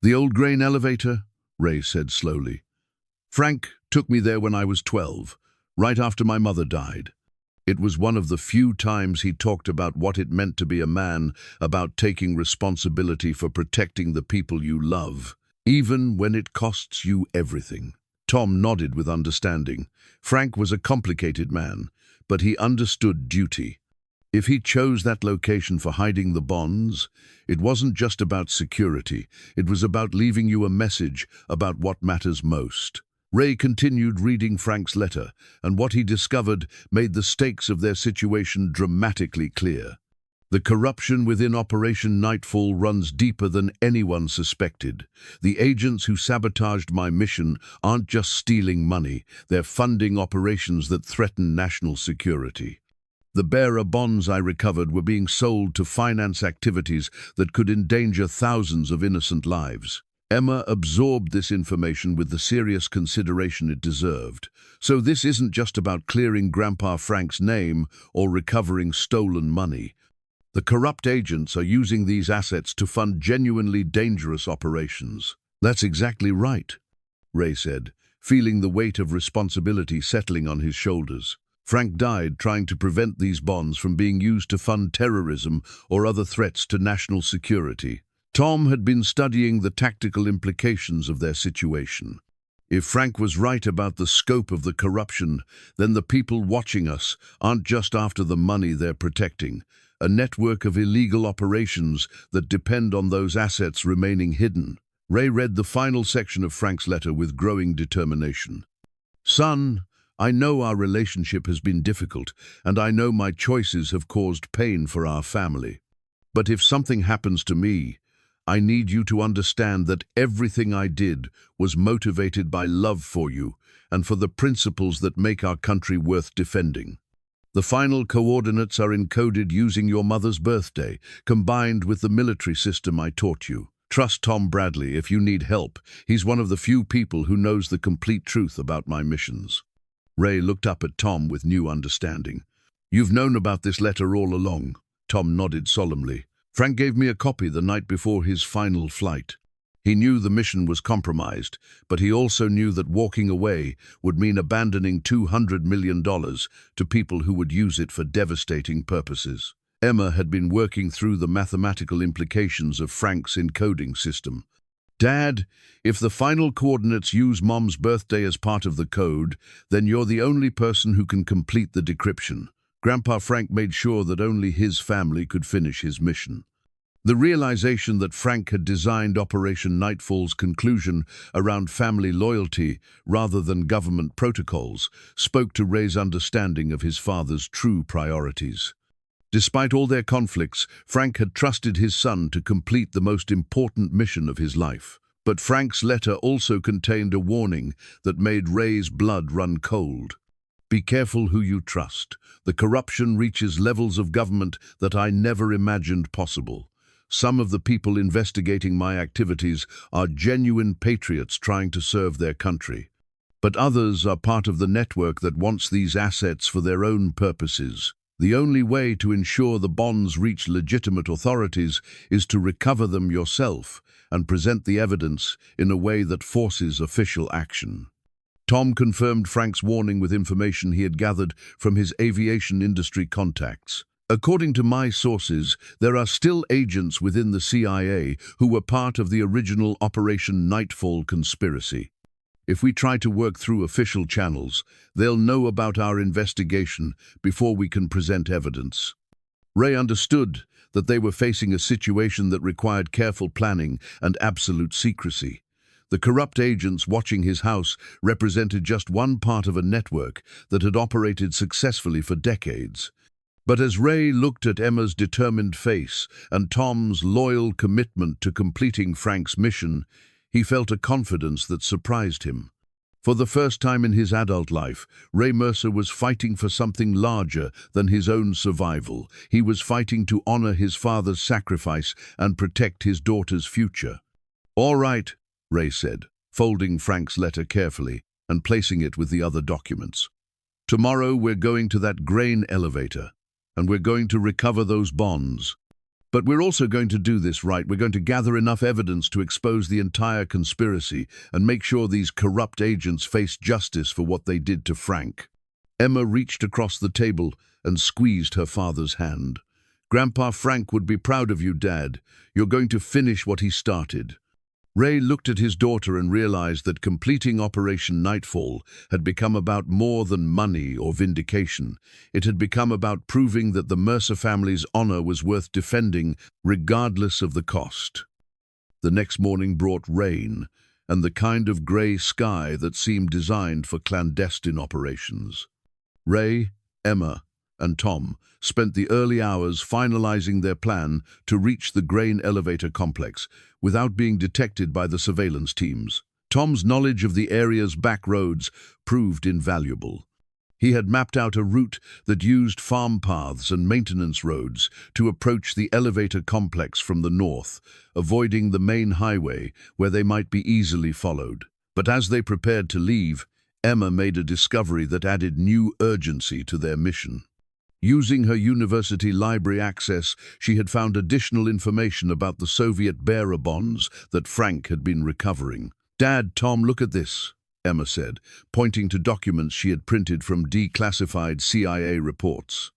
"The old grain elevator," Ray said slowly. "Frank took me there when I was 12, right after my mother died. It was one of the few times he talked about what it meant to be a man, about taking responsibility for protecting the people you love, even when it costs you everything." Tom nodded with understanding. Frank was a complicated man, but he understood duty. If he chose that location for hiding the bonds, it wasn't just about security. It was about leaving you a message about what matters most. Ray continued reading Frank's letter, and what he discovered made the stakes of their situation dramatically clear. The corruption within Operation Nightfall runs deeper than anyone suspected. The agents who sabotaged my mission aren't just stealing money, they're funding operations that threaten national security. The bearer bonds I recovered were being sold to finance activities that could endanger thousands of innocent lives. Emma absorbed this information with the serious consideration it deserved. So this isn't just about clearing Grandpa Frank's name or recovering stolen money. The corrupt agents are using these assets to fund genuinely dangerous operations. That's exactly right, Ray said, feeling the weight of responsibility settling on his shoulders. Frank died trying to prevent these bonds from being used to fund terrorism or other threats to national security. Tom had been studying the tactical implications of their situation. If Frank was right about the scope of the corruption, then the people watching us aren't just after the money they're protecting, a network of illegal operations that depend on those assets remaining hidden. Ray read the final section of Frank's letter with growing determination. Son, I know our relationship has been difficult, and I know my choices have caused pain for our family. But if something happens to me, I need you to understand that everything I did was motivated by love for you and for the principles that make our country worth defending. The final coordinates are encoded using your mother's birthday, combined with the military system I taught you. Trust Tom Bradley if you need help. He's one of the few people who knows the complete truth about my missions. Ray looked up at Tom with new understanding. You've known about this letter all along. Tom nodded solemnly. Frank gave me a copy the night before his final flight. He knew the mission was compromised, but he also knew that walking away would mean abandoning $200 million to people who would use it for devastating purposes. Emma had been working through the mathematical implications of Frank's encoding system. Dad, if the final coordinates use Mom's birthday as part of the code, then you're the only person who can complete the decryption. Grandpa Frank made sure that only his family could finish his mission. The realization that Frank had designed Operation Nightfall's conclusion around family loyalty rather than government protocols spoke to Ray's understanding of his father's true priorities. Despite all their conflicts, Frank had trusted his son to complete the most important mission of his life. But Frank's letter also contained a warning that made Ray's blood run cold. Be careful who you trust. The corruption reaches levels of government that I never imagined possible. Some of the people investigating my activities are genuine patriots trying to serve their country. But others are part of the network that wants these assets for their own purposes. The only way to ensure the bonds reach legitimate authorities is to recover them yourself and present the evidence in a way that forces official action. Tom confirmed Frank's warning with information he had gathered from his aviation industry contacts. According to my sources, there are still agents within the CIA who were part of the original Operation Nightfall conspiracy. If we try to work through official channels, they'll know about our investigation before we can present evidence. Ray understood that they were facing a situation that required careful planning and absolute secrecy. The corrupt agents watching his house represented just one part of a network that had operated successfully for decades. But as Ray looked at Emma's determined face and Tom's loyal commitment to completing Frank's mission, he felt a confidence that surprised him. For the first time in his adult life, Ray Mercer was fighting for something larger than his own survival. He was fighting to honor his father's sacrifice and protect his daughter's future. All right, Ray said, folding Frank's letter carefully and placing it with the other documents. Tomorrow we're going to that grain elevator, and we're going to recover those bonds. But we're also going to do this right. We're going to gather enough evidence to expose the entire conspiracy and make sure these corrupt agents face justice for what they did to Frank. Emma reached across the table and squeezed her father's hand. Grandpa Frank would be proud of you, Dad. You're going to finish what he started. Ray looked at his daughter and realized that completing Operation Nightfall had become about more than money or vindication. It had become about proving that the Mercer family's honor was worth defending, regardless of the cost. The next morning brought rain and the kind of gray sky that seemed designed for clandestine operations. Ray, Emma, and Tom spent the early hours finalizing their plan to reach the grain elevator complex without being detected by the surveillance teams. Tom's knowledge of the area's back roads proved invaluable. He had mapped out a route that used farm paths and maintenance roads to approach the elevator complex from the north, avoiding the main highway where they might be easily followed. But as they prepared to leave, Emma made a discovery that added new urgency to their mission. Using her university library access, she had found additional information about the Soviet bearer bonds that Frank had been recovering. "Dad, Tom, look at this," Emma said, pointing to documents she had printed from declassified CIA reports.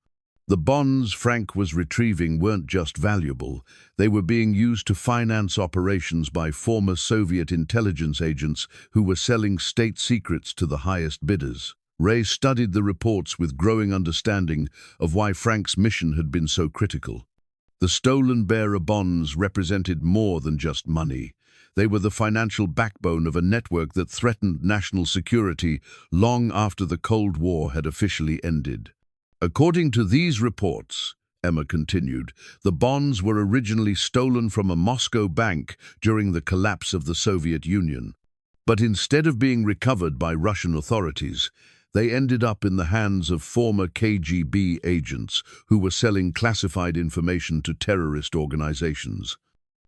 The bonds Frank was retrieving weren't just valuable, they were being used to finance operations by former Soviet intelligence agents who were selling state secrets to the highest bidders. Ray studied the reports with growing understanding of why Frank's mission had been so critical. The stolen bearer bonds represented more than just money. They were the financial backbone of a network that threatened national security long after the Cold War had officially ended. According to these reports, Emma continued, the bonds were originally stolen from a Moscow bank during the collapse of the Soviet Union. But instead of being recovered by Russian authorities, they ended up in the hands of former KGB agents who were selling classified information to terrorist organizations.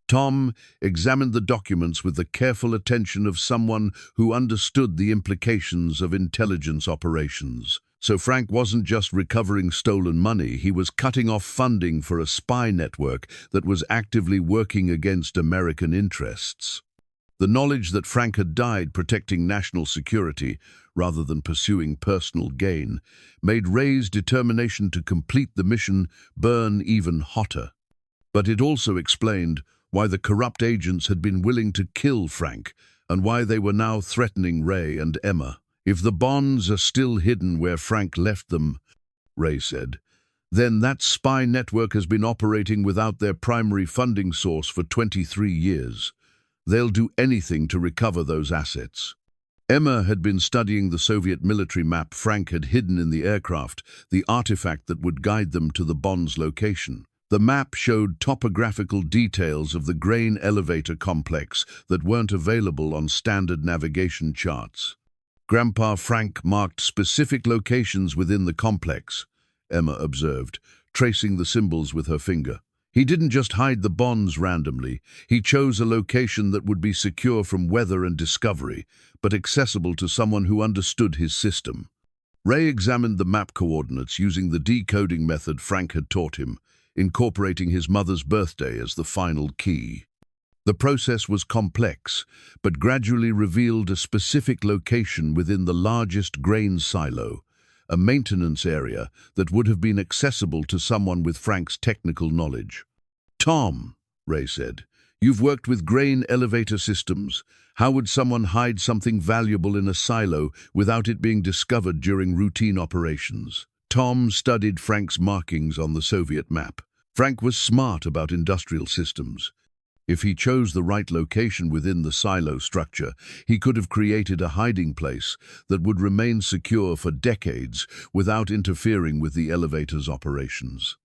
Tom examined the documents with the careful attention of someone who understood the implications of intelligence operations. So Frank wasn't just recovering stolen money, he was cutting off funding for a spy network that was actively working against American interests. The knowledge that Frank had died protecting national security, rather than pursuing personal gain, made Ray's determination to complete the mission burn even hotter. But it also explained why the corrupt agents had been willing to kill Frank, and why they were now threatening Ray and Emma. "If the bonds are still hidden where Frank left them," Ray said, "then that spy network has been operating without their primary funding source for 23 years. They'll do anything to recover those assets." Emma had been studying the Soviet military map Frank had hidden in the aircraft, the artifact that would guide them to the bond's location. The map showed topographical details of the grain elevator complex that weren't available on standard navigation charts. "Grandpa Frank marked specific locations within the complex," Emma observed, tracing the symbols with her finger. "He didn't just hide the bonds randomly. He chose a location that would be secure from weather and discovery, but accessible to someone who understood his system." Ray examined the map coordinates using the decoding method Frank had taught him, incorporating his mother's birthday as the final key. The process was complex, but gradually revealed a specific location within the largest grain silo, a maintenance area that would have been accessible to someone with Frank's technical knowledge. "Tom," Ray said, "you've worked with grain elevator systems. How would someone hide something valuable in a silo without it being discovered during routine operations?" Tom studied Frank's markings on the Soviet map. Frank was smart about industrial systems. If he chose the right location within the silo structure, he could have created a hiding place that would remain secure for decades without interfering with the elevator's operations.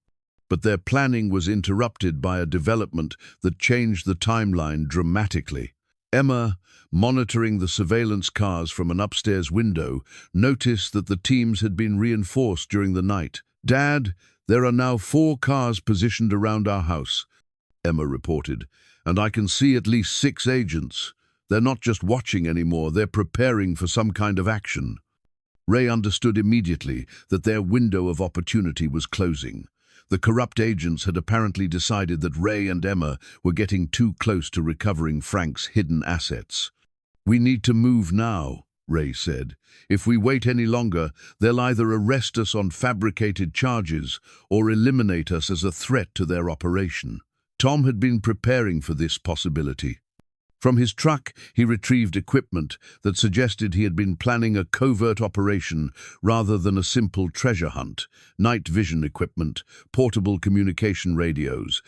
But their planning was interrupted by a development that changed the timeline dramatically. Emma, monitoring the surveillance cars from an upstairs window, noticed that the teams had been reinforced during the night. "Dad, there are now 4 cars positioned around our house," Emma reported, "and I can see at least 6 agents. They're not just watching anymore, they're preparing for some kind of action." Ray understood immediately that their window of opportunity was closing. The corrupt agents had apparently decided that Ray and Emma were getting too close to recovering Frank's hidden assets. "We need to move now," Ray said. "If we wait any longer, they'll either arrest us on fabricated charges or eliminate us as a threat to their operation." Tom had been preparing for this possibility. From his truck, he retrieved equipment that suggested he had been planning a covert operation rather than a simple treasure hunt: night vision equipment, portable communication radios,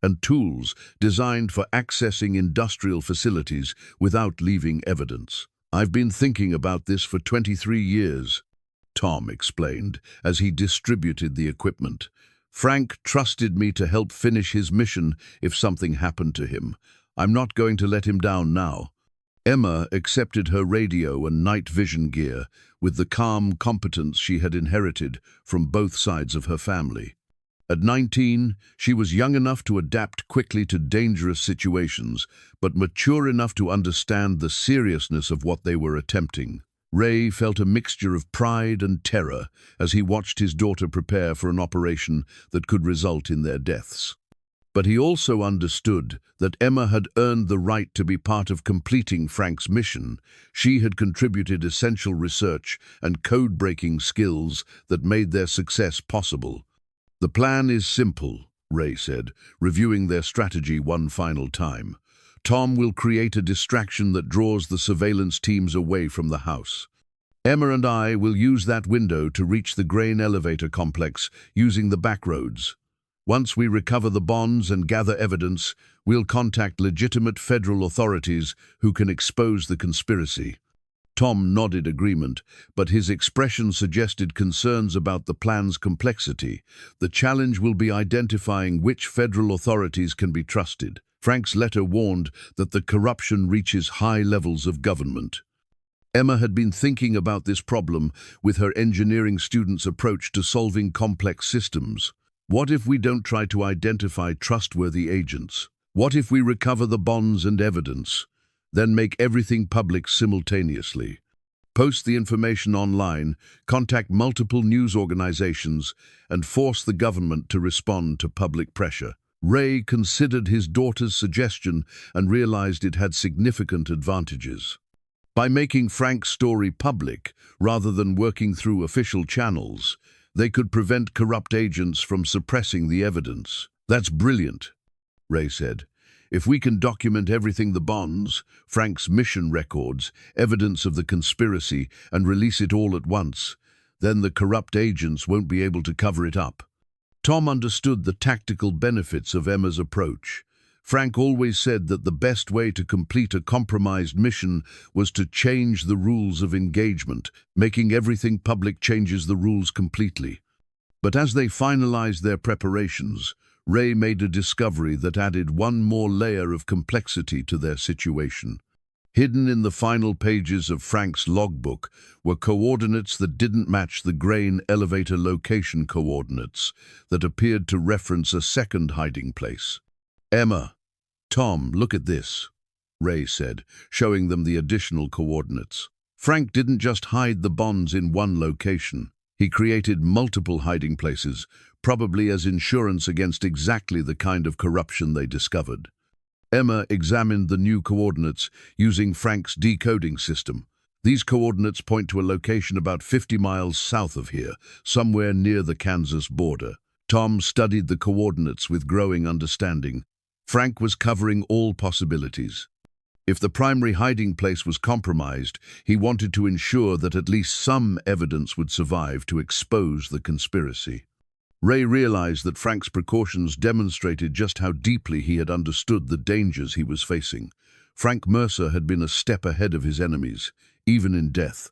and tools designed for accessing industrial facilities without leaving evidence. "I've been thinking about this for 23 years, Tom explained as he distributed the equipment. "Frank trusted me to help finish his mission if something happened to him. I'm not going to let him down now." Emma accepted her radio and night vision gear with the calm competence she had inherited from both sides of her family. At 19, she was young enough to adapt quickly to dangerous situations, but mature enough to understand the seriousness of what they were attempting. Ray felt a mixture of pride and terror as he watched his daughter prepare for an operation that could result in their deaths. But he also understood that Emma had earned the right to be part of completing Frank's mission. She had contributed essential research and code-breaking skills that made their success possible. "The plan is simple," Ray said, reviewing their strategy one final time. "Tom will create a distraction that draws the surveillance teams away from the house. Emma and I will use that window to reach the grain elevator complex using the back roads. Once we recover the bonds and gather evidence, we'll contact legitimate federal authorities who can expose the conspiracy." Tom nodded agreement, but his expression suggested concerns about the plan's complexity. "The challenge will be identifying which federal authorities can be trusted." Frank's letter warned that the corruption reaches high levels of government. Emma had been thinking about this problem with her engineering student's approach to solving complex systems. What if we don't try to identify trustworthy agents? What if we recover the bonds and evidence, then make everything public simultaneously? Post the information online, contact multiple news organizations, and force the government to respond to public pressure. Ray considered his daughter's suggestion and realized it had significant advantages. By making Frank's story public, rather than working through official channels, they could prevent corrupt agents from suppressing the evidence. "That's brilliant," Ray said. "If we can document everything, the bonds, Frank's mission records, evidence of the conspiracy, and release it all at once, then the corrupt agents won't be able to cover it up." Tom understood the tactical benefits of Emma's approach. Frank always said that the best way to complete a compromised mission was to change the rules of engagement. Making everything public changes the rules completely. But as they finalized their preparations, Ray made a discovery that added one more layer of complexity to their situation. Hidden in the final pages of Frank's logbook were coordinates that didn't match the grain elevator location coordinates that appeared to reference a second hiding place. "Emma, Tom, look at this," Ray said, showing them the additional coordinates. Frank didn't just hide the bonds in one location. He created multiple hiding places, probably as insurance against exactly the kind of corruption they discovered. Emma examined the new coordinates using Frank's decoding system. These coordinates point to a location about 50 miles south of here, somewhere near the Kansas border. Tom studied the coordinates with growing understanding. Frank was covering all possibilities. If the primary hiding place was compromised, he wanted to ensure that at least some evidence would survive to expose the conspiracy. Ray realized that Frank's precautions demonstrated just how deeply he had understood the dangers he was facing. Frank Mercer had been a step ahead of his enemies, even in death.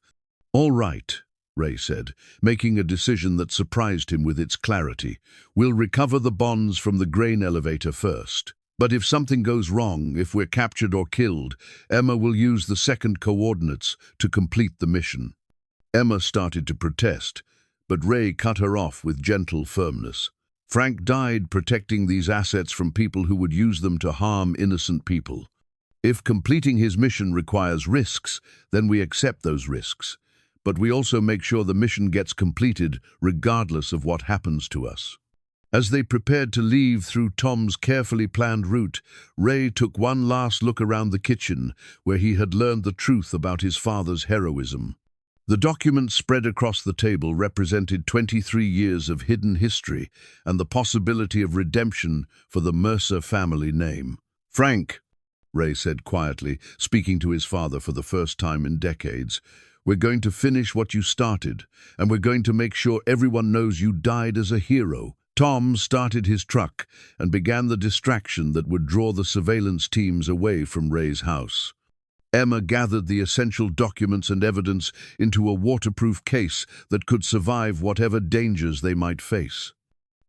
"All right," Ray said, making a decision that surprised him with its clarity. "We'll recover the bonds from the grain elevator first. But if something goes wrong, if we're captured or killed, Emma will use the second coordinates to complete the mission." Emma started to protest, but Ray cut her off with gentle firmness. "Frank died protecting these assets from people who would use them to harm innocent people. If completing his mission requires risks, then we accept those risks. But we also make sure the mission gets completed regardless of what happens to us." As they prepared to leave through Tom's carefully planned route, Ray took one last look around the kitchen, where he had learned the truth about his father's heroism. The documents spread across the table represented 23 years of hidden history and the possibility of redemption for the Mercer family name. "Frank," Ray said quietly, speaking to his father for the first time in decades, "we're going to finish what you started, and we're going to make sure everyone knows you died as a hero." Tom started his truck and began the distraction that would draw the surveillance teams away from Ray's house. Emma gathered the essential documents and evidence into a waterproof case that could survive whatever dangers they might face.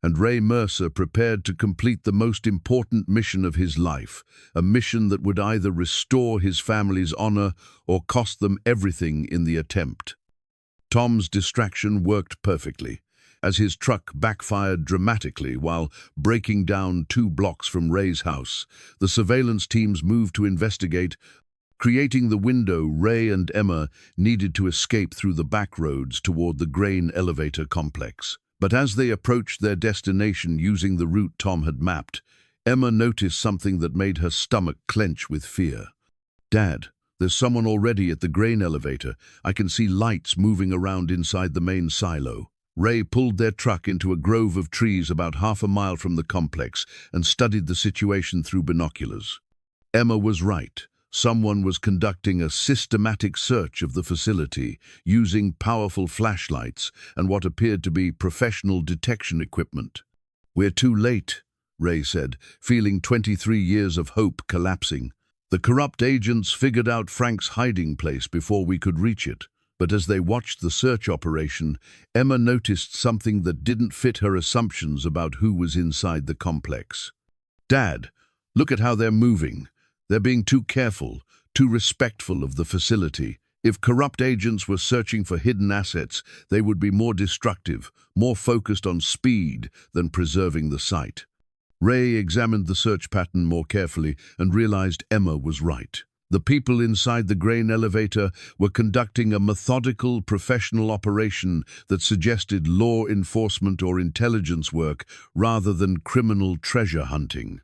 and Ray Mercer prepared to complete the most important mission of his life, a mission that would either restore his family's honor or cost them everything in the attempt. Tom's distraction worked perfectly, as his truck backfired dramatically while braking down 2 blocks from Ray's house. The surveillance teams moved to investigate. Creating the window, Ray and Emma needed to escape through the back roads toward the grain elevator complex. But as they approached their destination using the route Tom had mapped, Emma noticed something that made her stomach clench with fear. "Dad, there's someone already at the grain elevator. I can see lights moving around inside the main silo." Ray pulled their truck into a grove of trees about half a mile from the complex and studied the situation through binoculars. Emma was right. Someone was conducting a systematic search of the facility, using powerful flashlights and what appeared to be professional detection equipment. "We're too late," Ray said, feeling 23 years of hope collapsing. "The corrupt agents figured out Frank's hiding place before we could reach it." But as they watched the search operation, Emma noticed something that didn't fit her assumptions about who was inside the complex. "Dad, look at how they're moving. They're being too careful, too respectful of the facility. If corrupt agents were searching for hidden assets, they would be more destructive, more focused on speed than preserving the site." Ray examined the search pattern more carefully and realized Emma was right. The people inside the grain elevator were conducting a methodical, professional operation that suggested law enforcement or intelligence work rather than criminal treasure hunting.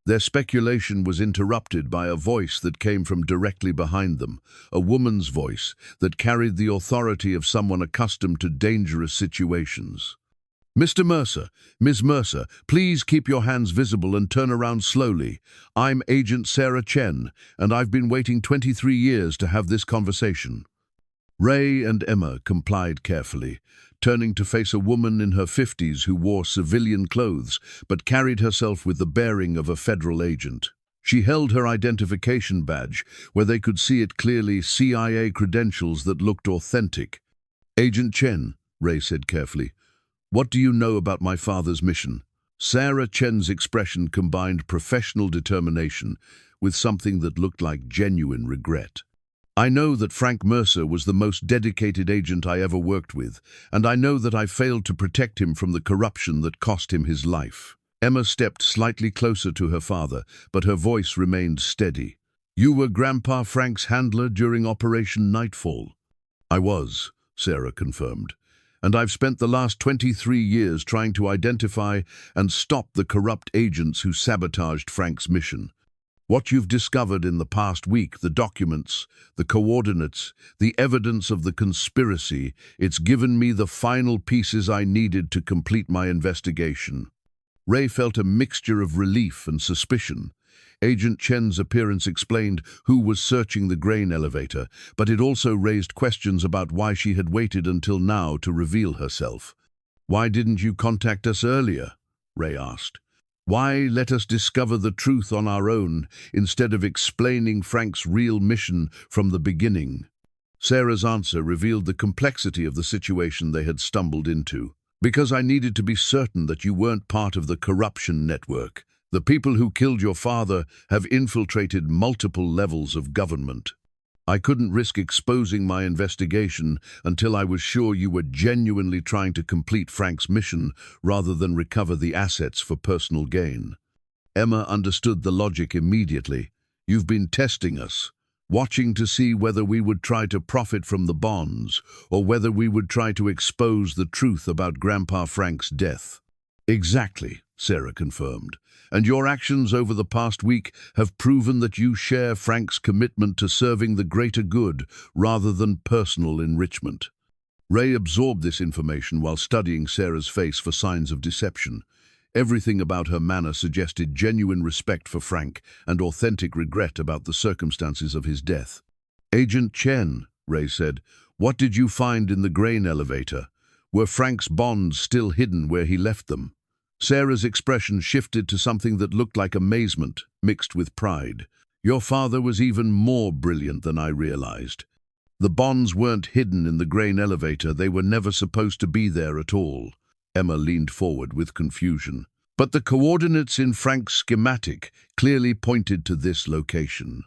Their speculation was interrupted by a voice that came from directly behind them, a woman's voice that carried the authority of someone accustomed to dangerous situations. "Mr. Mercer, Ms. Mercer, please keep your hands visible and turn around slowly. I'm Agent Sarah Chen, and I've been waiting 23 years to have this conversation." Ray and Emma complied carefully, turning to face a woman in her 50s who wore civilian clothes but carried herself with the bearing of a federal agent. She held her identification badge, where they could see it clearly, CIA credentials that looked authentic. "Agent Chen," Ray said carefully, "what do you know about my father's mission?" Sarah Chen's expression combined professional determination with something that looked like genuine regret. "I know that Frank Mercer was the most dedicated agent I ever worked with, and I know that I failed to protect him from the corruption that cost him his life." Emma stepped slightly closer to her father, but her voice remained steady. "You were Grandpa Frank's handler during Operation Nightfall?" "I was," Sarah confirmed. "And I've spent the last 23 years trying to identify and stop the corrupt agents who sabotaged Frank's mission. What you've discovered in the past week, the documents, the coordinates, the evidence of the conspiracy, it's given me the final pieces I needed to complete my investigation." Ray felt a mixture of relief and suspicion. Agent Chen's appearance explained who was searching the grain elevator, but it also raised questions about why she had waited until now to reveal herself. "Why didn't you contact us earlier?" Ray asked. "Why let us discover the truth on our own instead of explaining Frank's real mission from the beginning?" Sarah's answer revealed the complexity of the situation they had stumbled into. "Because I needed to be certain that you weren't part of the corruption network. The people who killed your father have infiltrated multiple levels of government. I couldn't risk exposing my investigation until I was sure you were genuinely trying to complete Frank's mission rather than recover the assets for personal gain." Emma understood the logic immediately. "You've been testing us, watching to see whether we would try to profit from the bonds or whether we would try to expose the truth about Grandpa Frank's death." "Exactly," Sarah confirmed. "And your actions over the past week have proven that you share Frank's commitment to serving the greater good rather than personal enrichment." Ray absorbed this information while studying Sarah's face for signs of deception. Everything about her manner suggested genuine respect for Frank and authentic regret about the circumstances of his death. "Agent Chen," Ray said, "what did you find in the grain elevator? Were Frank's bonds still hidden where he left them?" Sarah's expression shifted to something that looked like amazement, mixed with pride. "Your father was even more brilliant than I realized. The bonds weren't hidden in the grain elevator. They were never supposed to be there at all. Emma leaned forward with confusion. But the coordinates in Frank's schematic clearly pointed to this location.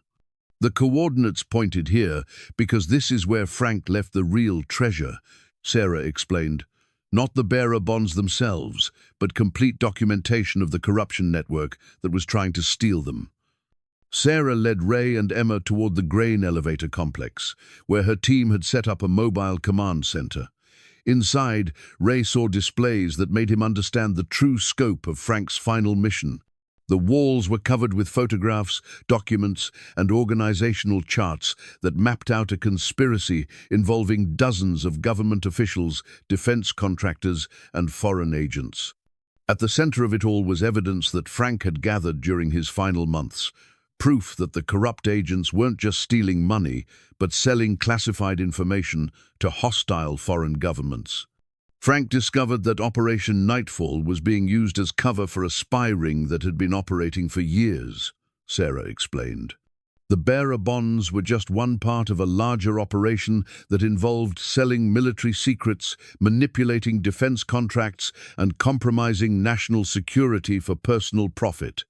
The coordinates pointed here because this is where Frank left the real treasure, Sarah explained. Not the bearer bonds themselves, but complete documentation of the corruption network that was trying to steal them. Sarah led Ray and Emma toward the grain elevator complex, where her team had set up a mobile command center. Inside, Ray saw displays that made him understand the true scope of Frank's final mission. The walls were covered with photographs, documents, and organizational charts that mapped out a conspiracy involving dozens of government officials, defense contractors, and foreign agents. At the center of it all was evidence that Frank had gathered during his final months, proof that the corrupt agents weren't just stealing money, but selling classified information to hostile foreign governments. Frank discovered that Operation Nightfall was being used as cover for a spy ring that had been operating for years, Sarah explained. The bearer bonds were just one part of a larger operation that involved selling military secrets, manipulating defense contracts, and compromising national security for personal profit.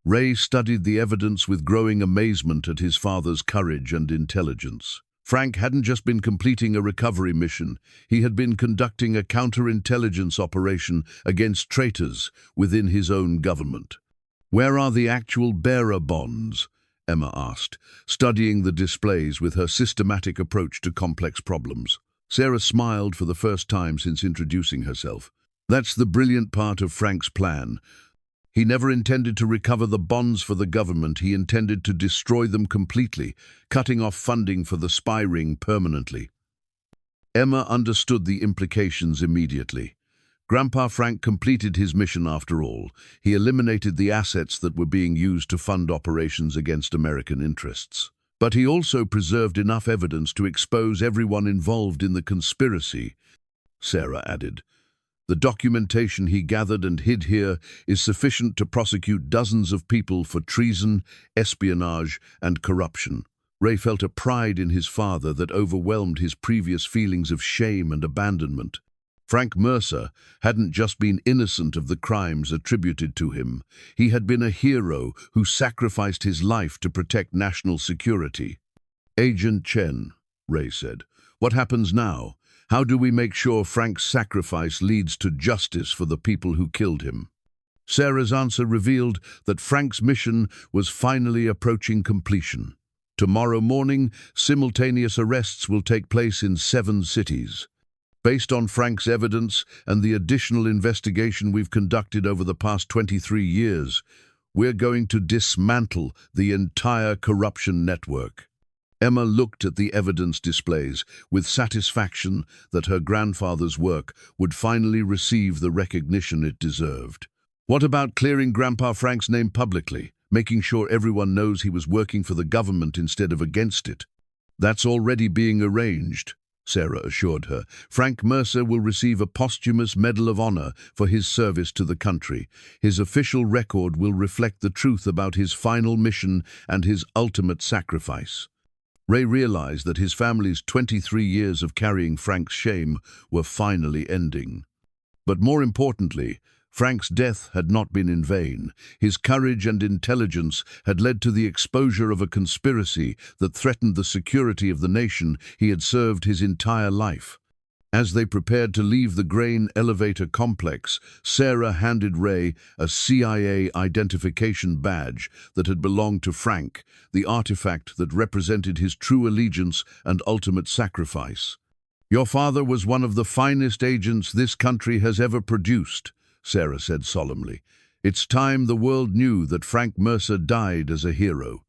Ray studied the evidence with growing amazement at his father's courage and intelligence. Frank hadn't just been completing a recovery mission, he had been conducting a counterintelligence operation against traitors within his own government. "Where are the actual bearer bonds?" Emma asked, studying the displays with her systematic approach to complex problems. Sarah smiled for the first time since introducing herself. "That's the brilliant part of Frank's plan. He never intended to recover the bonds for the government, he intended to destroy them completely, cutting off funding for the spy ring permanently." Emma understood the implications immediately. Grandpa Frank completed his mission after all. He eliminated the assets that were being used to fund operations against American interests. But he also preserved enough evidence to expose everyone involved in the conspiracy, Sarah added. "The documentation he gathered and hid here is sufficient to prosecute dozens of people for treason, espionage, and corruption." Ray felt a pride in his father that overwhelmed his previous feelings of shame and abandonment. Frank Mercer hadn't just been innocent of the crimes attributed to him. He had been a hero who sacrificed his life to protect national security. "Agent Chen," Ray said, "what happens now? How do we make sure Frank's sacrifice leads to justice for the people who killed him?" Sarah's answer revealed that Frank's mission was finally approaching completion. Tomorrow morning, simultaneous arrests will take place in 7 cities. Based on Frank's evidence and the additional investigation we've conducted over the past 23 years, we're going to dismantle the entire corruption network. Emma looked at the evidence displays with satisfaction that her grandfather's work would finally receive the recognition it deserved. "What about clearing Grandpa Frank's name publicly, making sure everyone knows he was working for the government instead of against it?" "That's already being arranged," Sarah assured her. "Frank Mercer will receive a posthumous Medal of Honor for his service to the country. His official record will reflect the truth about his final mission and his ultimate sacrifice." Ray realized that his family's 23 years of carrying Frank's shame were finally ending. But more importantly, Frank's death had not been in vain. His courage and intelligence had led to the exposure of a conspiracy that threatened the security of the nation he had served his entire life. As they prepared to leave the grain elevator complex, Sarah handed Ray a CIA identification badge that had belonged to Frank, the artifact that represented his true allegiance and ultimate sacrifice. "Your father was one of the finest agents this country has ever produced," Sarah said solemnly. "It's time the world knew that Frank Mercer died as a hero."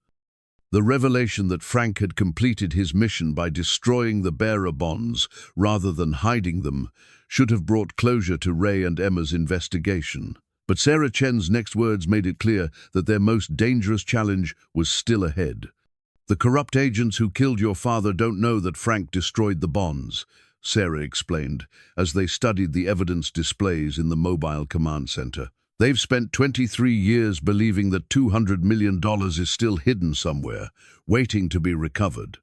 The revelation that Frank had completed his mission by destroying the bearer bonds rather than hiding them should have brought closure to Ray and Emma's investigation. But Sarah Chen's next words made it clear that their most dangerous challenge was still ahead. "The corrupt agents who killed your father don't know that Frank destroyed the bonds," Sarah explained as they studied the evidence displays in the mobile command center. "They've spent 23 years believing that $200 million is still hidden somewhere, waiting to be recovered."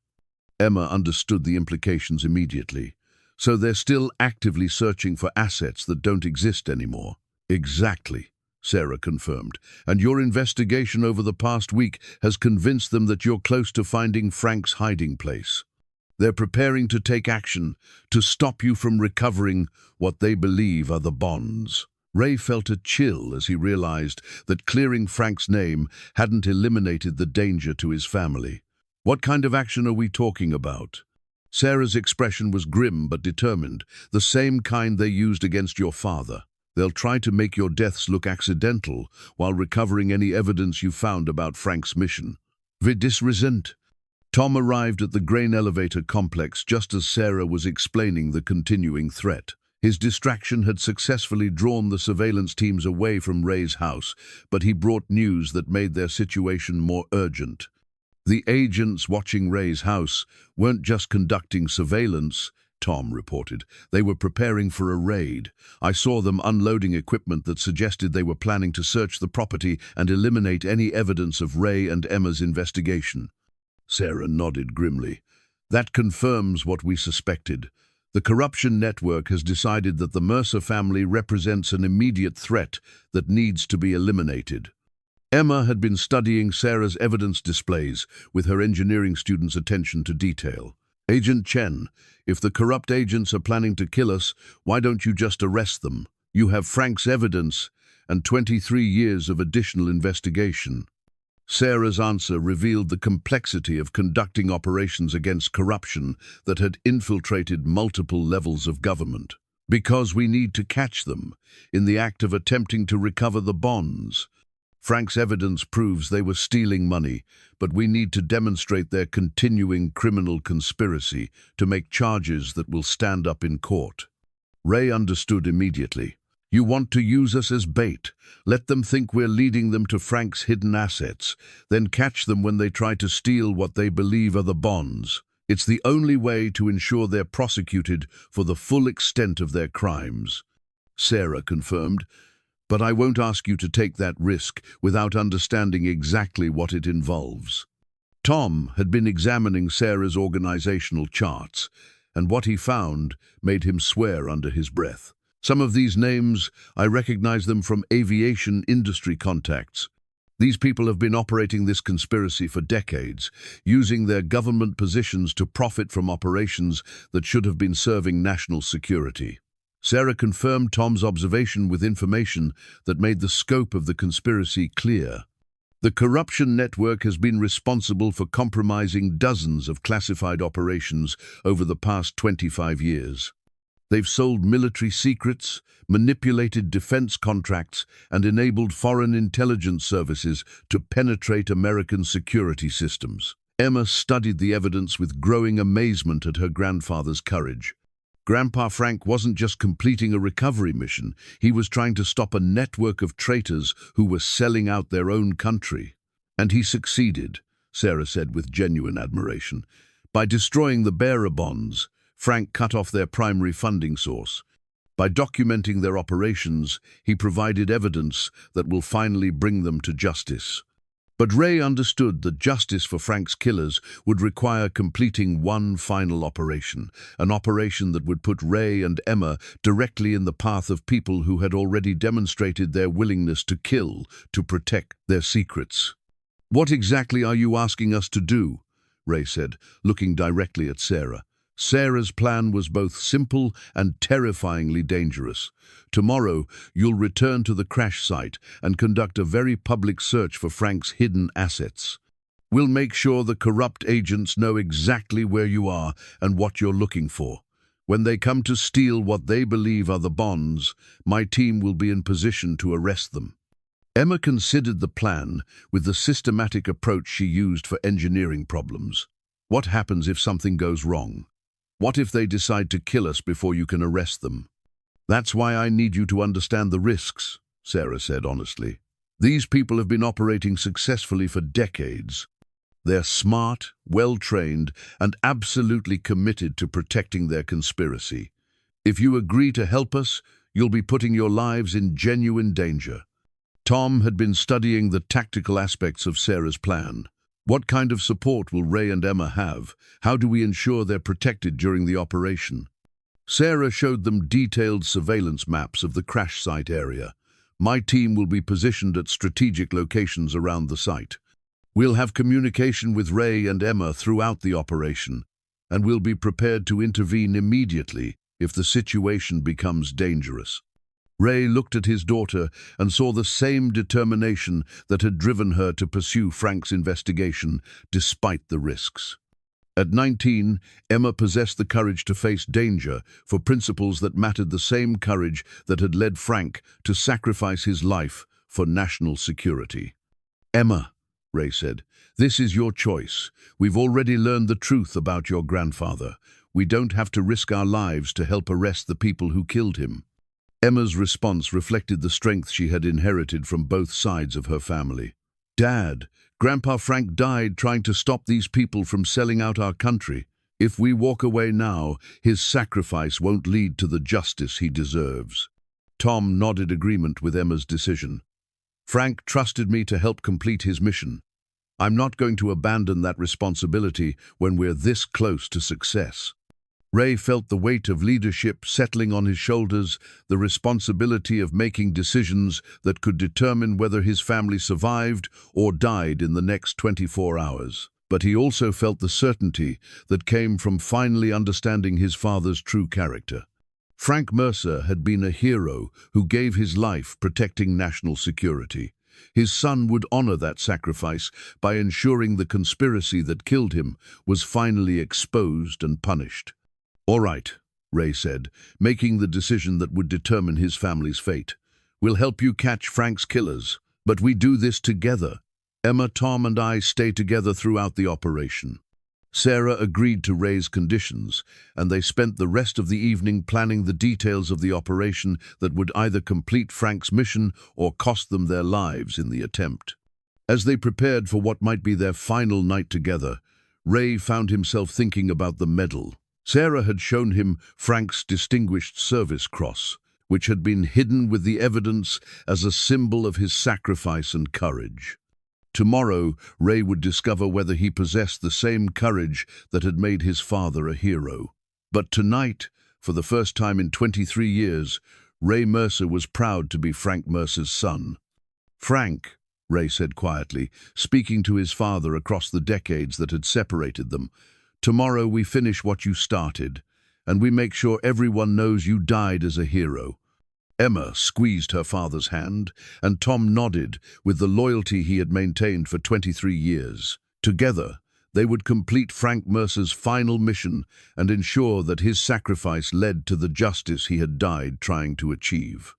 Emma understood the implications immediately. So they're still actively searching for assets that don't exist anymore. Exactly, Sarah confirmed. And your investigation over the past week has convinced them that you're close to finding Frank's hiding place. They're preparing to take action to stop you from recovering what they believe are the bonds. Ray felt a chill as he realized that clearing Frank's name hadn't eliminated the danger to his family. What kind of action are we talking about? Sarah's expression was grim but determined, the same kind they used against your father. They'll try to make your deaths look accidental while recovering any evidence you found about Frank's mission. Vidisresent. Tom arrived at the grain elevator complex just as Sarah was explaining the continuing threat. His distraction had successfully drawn the surveillance teams away from Ray's house, but he brought news that made their situation more urgent. The agents watching Ray's house weren't just conducting surveillance, Tom reported. They were preparing for a raid. I saw them unloading equipment that suggested they were planning to search the property and eliminate any evidence of Ray and Emma's investigation. Sarah nodded grimly. That confirms what we suspected. The corruption network has decided that the Mercer family represents an immediate threat that needs to be eliminated. Emma had been studying Sarah's evidence displays with her engineering students' attention to detail. Agent Chen, if the corrupt agents are planning to kill us, why don't you just arrest them? You have Frank's evidence and 23 years of additional investigation. Sarah's answer revealed the complexity of conducting operations against corruption that had infiltrated multiple levels of government. Because we need to catch them in the act of attempting to recover the bonds. Frank's evidence proves they were stealing money, but we need to demonstrate their continuing criminal conspiracy to make charges that will stand up in court. Ray understood immediately. You want to use us as bait. Let them think we're leading them to Frank's hidden assets, then catch them when they try to steal what they believe are the bonds. It's the only way to ensure they're prosecuted for the full extent of their crimes. Sarah confirmed, but I won't ask you to take that risk without understanding exactly what it involves. Tom had been examining Sarah's organizational charts, and what he found made him swear under his breath. Some of these names, I recognize them from aviation industry contacts. These people have been operating this conspiracy for decades, using their government positions to profit from operations that should have been serving national security. Sarah confirmed Tom's observation with information that made the scope of the conspiracy clear. The corruption network has been responsible for compromising dozens of classified operations over the past 25 years. They've sold military secrets, manipulated defense contracts, and enabled foreign intelligence services to penetrate American security systems. Emma studied the evidence with growing amazement at her grandfather's courage. Grandpa Frank wasn't just completing a recovery mission, he was trying to stop a network of traitors who were selling out their own country. And he succeeded, Sarah said with genuine admiration. By destroying the bearer bonds, Frank cut off their primary funding source. By documenting their operations, he provided evidence that will finally bring them to justice. But Ray understood that justice for Frank's killers would require completing one final operation, an operation that would put Ray and Emma directly in the path of people who had already demonstrated their willingness to kill to protect their secrets. What exactly are you asking us to do? Ray said, looking directly at Sarah. Sarah's plan was both simple and terrifyingly dangerous. Tomorrow, you'll return to the crash site and conduct a very public search for Frank's hidden assets. We'll make sure the corrupt agents know exactly where you are and what you're looking for. When they come to steal what they believe are the bonds, my team will be in position to arrest them. Emma considered the plan with the systematic approach she used for engineering problems. What happens if something goes wrong? What if they decide to kill us before you can arrest them? That's why I need you to understand the risks, Sarah said honestly. These people have been operating successfully for decades. They're smart, well-trained, and absolutely committed to protecting their conspiracy. If you agree to help us, you'll be putting your lives in genuine danger. Tom had been studying the tactical aspects of Sarah's plan. What kind of support will Ray and Emma have? How do we ensure they're protected during the operation? Sarah showed them detailed surveillance maps of the crash site area. My team will be positioned at strategic locations around the site. We'll have communication with Ray and Emma throughout the operation, and we'll be prepared to intervene immediately if the situation becomes dangerous. Ray looked at his daughter and saw the same determination that had driven her to pursue Frank's investigation despite the risks. At 19, Emma possessed the courage to face danger for principles that mattered, the same courage that had led Frank to sacrifice his life for national security. "Emma," Ray said, "this is your choice. We've already learned the truth about your grandfather. We don't have to risk our lives to help arrest the people who killed him." Emma's response reflected the strength she had inherited from both sides of her family. "Dad, Grandpa Frank died trying to stop these people from selling out our country. If we walk away now, his sacrifice won't lead to the justice he deserves." Tom nodded agreement with Emma's decision. "Frank trusted me to help complete his mission. I'm not going to abandon that responsibility when we're this close to success." Ray felt the weight of leadership settling on his shoulders, the responsibility of making decisions that could determine whether his family survived or died in the next 24 hours. But he also felt the certainty that came from finally understanding his father's true character. Frank Mercer had been a hero who gave his life protecting national security. His son would honor that sacrifice by ensuring the conspiracy that killed him was finally exposed and punished. "All right," Ray said, making the decision that would determine his family's fate. "We'll help you catch Frank's killers, but we do this together. Emma, Tom, and I stay together throughout the operation." Sarah agreed to Ray's conditions, and they spent the rest of the evening planning the details of the operation that would either complete Frank's mission or cost them their lives in the attempt. As they prepared for what might be their final night together, Ray found himself thinking about the medal. Sarah had shown him Frank's Distinguished Service Cross, which had been hidden with the evidence as a symbol of his sacrifice and courage. Tomorrow, Ray would discover whether he possessed the same courage that had made his father a hero. But tonight, for the first time in 23 years, Ray Mercer was proud to be Frank Mercer's son. "Frank," Ray said quietly, speaking to his father across the decades that had separated them, "tomorrow we finish what you started, and we make sure everyone knows you died as a hero." Emma squeezed her father's hand, and Tom nodded with the loyalty he had maintained for 23 years. Together, they would complete Frank Mercer's final mission and ensure that his sacrifice led to the justice he had died trying to achieve.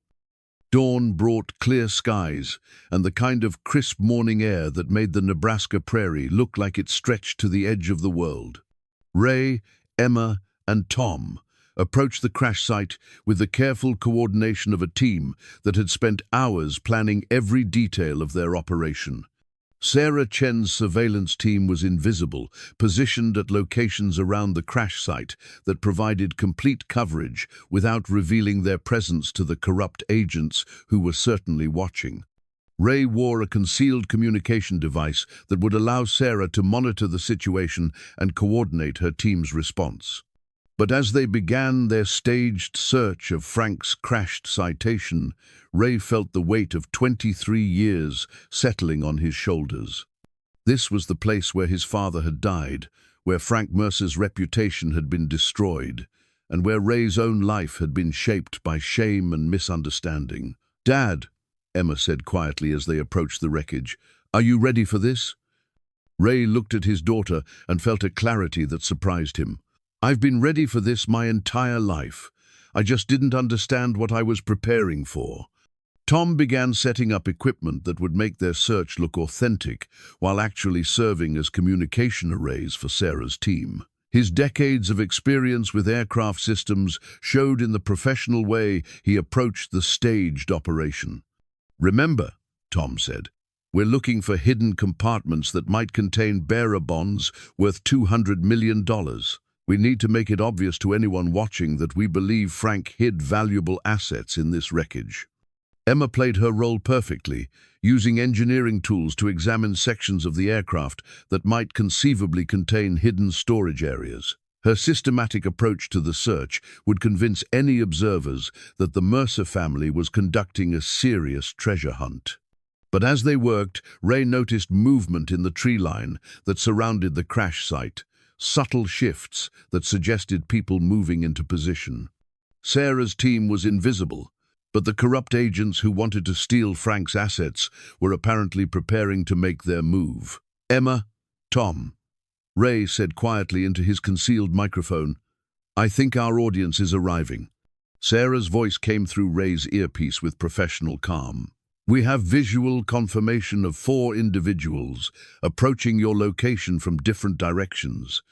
Dawn brought clear skies and the kind of crisp morning air that made the Nebraska prairie look like it stretched to the edge of the world. Ray, Emma, and Tom approached the crash site with the careful coordination of a team that had spent hours planning every detail of their operation. Sarah Chen's surveillance team was invisible, positioned at locations around the crash site that provided complete coverage without revealing their presence to the corrupt agents who were certainly watching. Ray wore a concealed communication device that would allow Sarah to monitor the situation and coordinate her team's response. But as they began their staged search of Frank's crashed citation, Ray felt the weight of 23 years settling on his shoulders. This was the place where his father had died, where Frank Mercer's reputation had been destroyed, and where Ray's own life had been shaped by shame and misunderstanding. "Dad," Emma said quietly as they approached the wreckage, "are you ready for this?" Ray looked at his daughter and felt a clarity that surprised him. "I've been ready for this my entire life. I just didn't understand what I was preparing for." Tom began setting up equipment that would make their search look authentic, while actually serving as communication arrays for Sarah's team. His decades of experience with aircraft systems showed in the professional way he approached the staged operation. "Remember," Tom said, "we're looking for hidden compartments that might contain bearer bonds worth $200 million. We need to make it obvious to anyone watching that we believe Frank hid valuable assets in this wreckage." Emma played her role perfectly, using engineering tools to examine sections of the aircraft that might conceivably contain hidden storage areas. Her systematic approach to the search would convince any observers that the Mercer family was conducting a serious treasure hunt. But as they worked, Ray noticed movement in the tree line that surrounded the crash site, subtle shifts that suggested people moving into position. Sarah's team was invisible, but the corrupt agents who wanted to steal Frank's assets were apparently preparing to make their move. "Emma, Tom," Ray said quietly into his concealed microphone, "I think our audience is arriving." Sarah's voice came through Ray's earpiece with professional calm. "We have visual confirmation of 4 individuals approaching your location from different directions.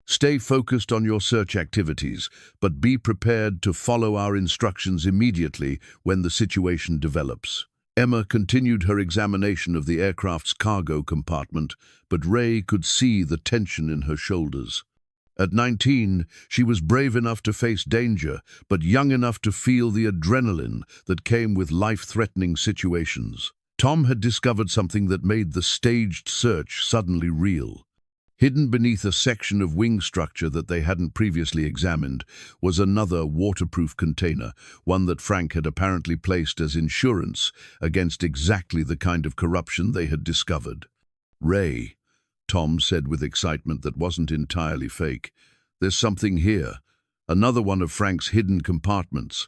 Stay focused on your search activities, but be prepared to follow our instructions immediately when the situation develops." Emma continued her examination of the aircraft's cargo compartment, but Ray could see the tension in her shoulders. At 19, she was brave enough to face danger, but young enough to feel the adrenaline that came with life-threatening situations. Tom had discovered something that made the staged search suddenly real. Hidden beneath a section of wing structure that they hadn't previously examined was another waterproof container, one that Frank had apparently placed as insurance against exactly the kind of corruption they had discovered. "Ray," Tom said with excitement that wasn't entirely fake, "there's something here. Another one of Frank's hidden compartments."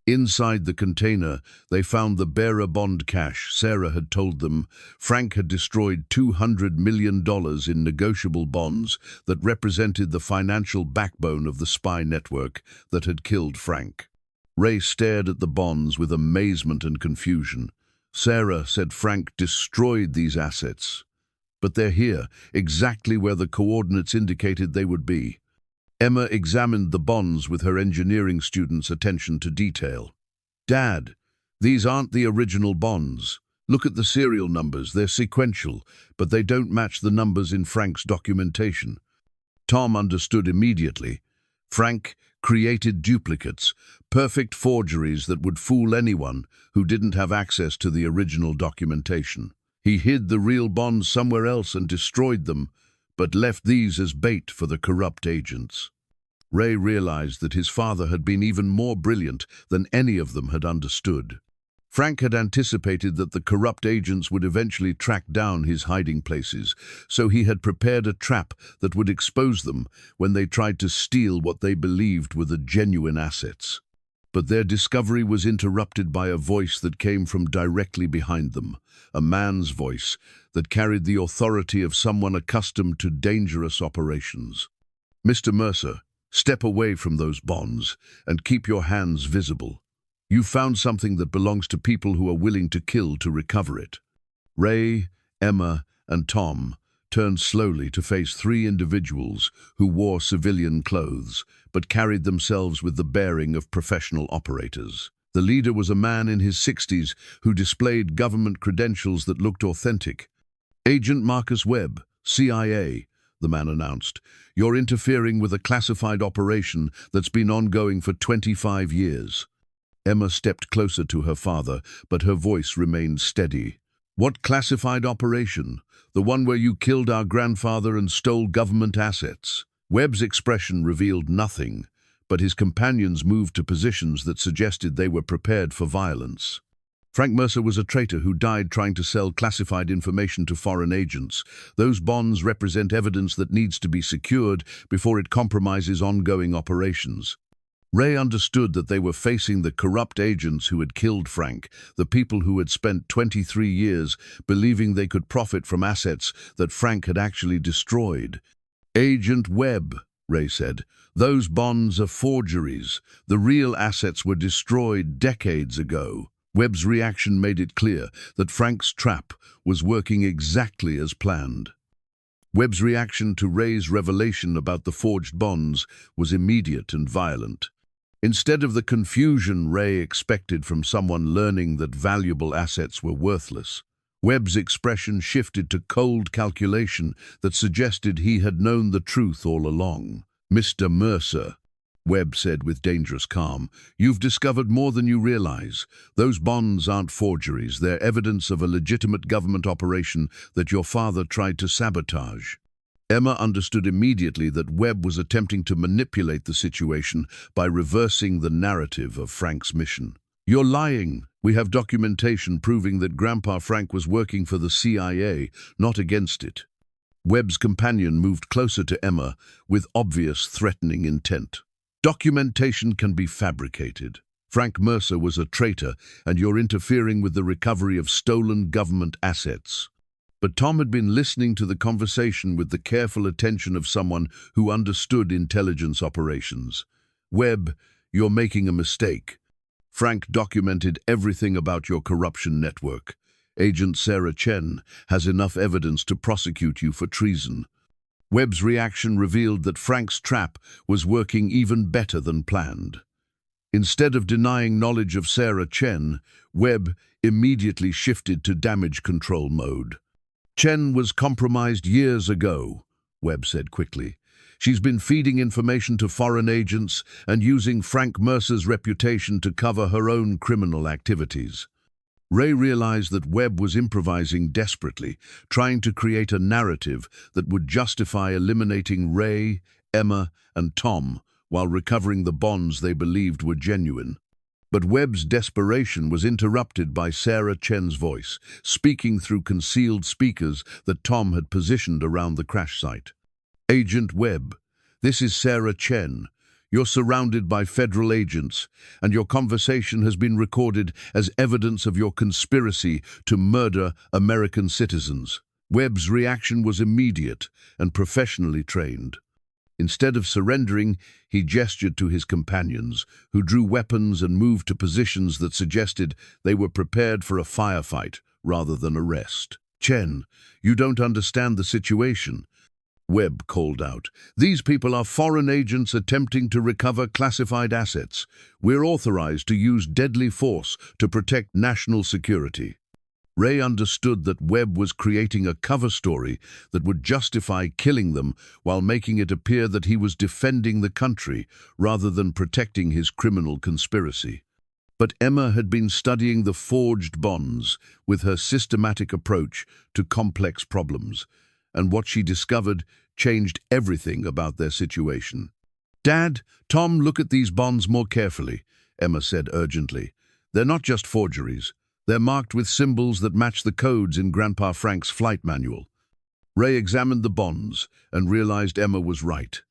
Inside the container, they found the bearer bond cash Sarah had told them. Frank had destroyed $200 million in negotiable bonds that represented the financial backbone of the spy network that had killed Frank. Ray stared at the bonds with amazement and confusion. Sarah said Frank destroyed these assets. But they're here, exactly where the coordinates indicated they would be. Emma examined the bonds with her engineering student's attention to detail. "Dad, these aren't the original bonds. Look at the serial numbers, they're sequential, but they don't match the numbers in Frank's documentation." Tom understood immediately. Frank created duplicates, perfect forgeries that would fool anyone who didn't have access to the original documentation. He hid the real bonds somewhere else and destroyed them, but left these as bait for the corrupt agents. Ray realized that his father had been even more brilliant than any of them had understood. Frank had anticipated that the corrupt agents would eventually track down his hiding places, so he had prepared a trap that would expose them when they tried to steal what they believed were the genuine assets. But their discovery was interrupted by a voice that came from directly behind them, a man's voice that carried the authority of someone accustomed to dangerous operations. "Mr. Mercer, step away from those bonds and keep your hands visible. You found something that belongs to people who are willing to kill to recover it." Ray, Emma, and Tom turned slowly to face 3 individuals who wore civilian clothes, but carried themselves with the bearing of professional operators. The leader was a man in his 60s who displayed government credentials that looked authentic. "Agent Marcus Webb, CIA," the man announced. "You're interfering with a classified operation that's been ongoing for 25 years. Emma stepped closer to her father, but her voice remained steady. "What classified operation? The one where you killed our grandfather and stole government assets?" Webb's expression revealed nothing, but his companions moved to positions that suggested they were prepared for violence. "Frank Mercer was a traitor who died trying to sell classified information to foreign agents. Those bonds represent evidence that needs to be secured before it compromises ongoing operations." Ray understood that they were facing the corrupt agents who had killed Frank, the people who had spent 23 years believing they could profit from assets that Frank had actually destroyed. "Agent Webb," Ray said, "those bonds are forgeries. The real assets were destroyed decades ago." Webb's reaction made it clear that Frank's trap was working exactly as planned. Webb's reaction to Ray's revelation about the forged bonds was immediate and violent. Instead of the confusion Ray expected from someone learning that valuable assets were worthless, Webb's expression shifted to cold calculation that suggested he had known the truth all along. "Mr. Mercer," Webb said with dangerous calm, "you've discovered more than you realize. Those bonds aren't forgeries. They're evidence of a legitimate government operation that your father tried to sabotage." Emma understood immediately that Webb was attempting to manipulate the situation by reversing the narrative of Frank's mission. "You're lying. We have documentation proving that Grandpa Frank was working for the CIA, not against it." Webb's companion moved closer to Emma with obvious threatening intent. "Documentation can be fabricated. Frank Mercer was a traitor, and you're interfering with the recovery of stolen government assets." But Tom had been listening to the conversation with the careful attention of someone who understood intelligence operations. "Webb, you're making a mistake. Frank documented everything about your corruption network. Agent Sarah Chen has enough evidence to prosecute you for treason." Webb's reaction revealed that Frank's trap was working even better than planned. Instead of denying knowledge of Sarah Chen, Webb immediately shifted to damage control mode. "Chen was compromised years ago," Webb said quickly. "She's been feeding information to foreign agents and using Frank Mercer's reputation to cover her own criminal activities." Ray realized that Webb was improvising desperately, trying to create a narrative that would justify eliminating Ray, Emma, and Tom while recovering the bonds they believed were genuine. But Webb's desperation was interrupted by Sarah Chen's voice, speaking through concealed speakers that Tom had positioned around the crash site. "Agent Webb, this is Sarah Chen. You're surrounded by federal agents, and your conversation has been recorded as evidence of your conspiracy to murder American citizens." Webb's reaction was immediate and professionally trained. Instead of surrendering, he gestured to his companions, who drew weapons and moved to positions that suggested they were prepared for a firefight rather than arrest. "Chen, you don't understand the situation," Webb called out. "These people are foreign agents attempting to recover classified assets. We're authorized to use deadly force to protect national security." Ray understood that Webb was creating a cover story that would justify killing them while making it appear that he was defending the country rather than protecting his criminal conspiracy. But Emma had been studying the forged bonds with her systematic approach to complex problems, and what she discovered changed everything about their situation. "Dad, Tom, look at these bonds more carefully," Emma said urgently. "They're not just forgeries. They're marked with symbols that match the codes in Grandpa Frank's flight manual." Ray examined the bonds and realized Emma was right.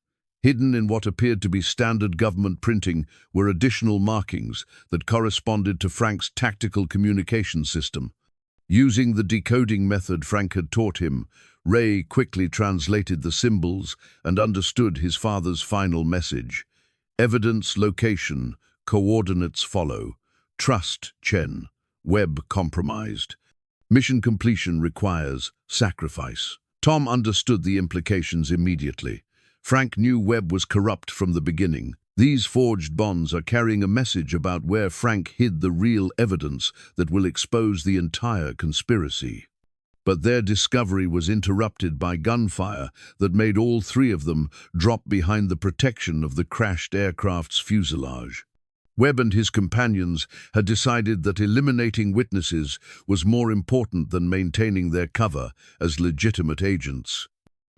Hidden in what appeared to be standard government printing were additional markings that corresponded to Frank's tactical communication system. Using the decoding method Frank had taught him, Ray quickly translated the symbols and understood his father's final message. "Evidence, location, coordinates follow. Trust Chen. Webb compromised. Mission completion requires sacrifice." Tom understood the implications immediately. Frank knew Webb was corrupt from the beginning. These forged bonds are carrying a message about where Frank hid the real evidence that will expose the entire conspiracy. But their discovery was interrupted by gunfire that made all three of them drop behind the protection of the crashed aircraft's fuselage. Webb and his companions had decided that eliminating witnesses was more important than maintaining their cover as legitimate agents.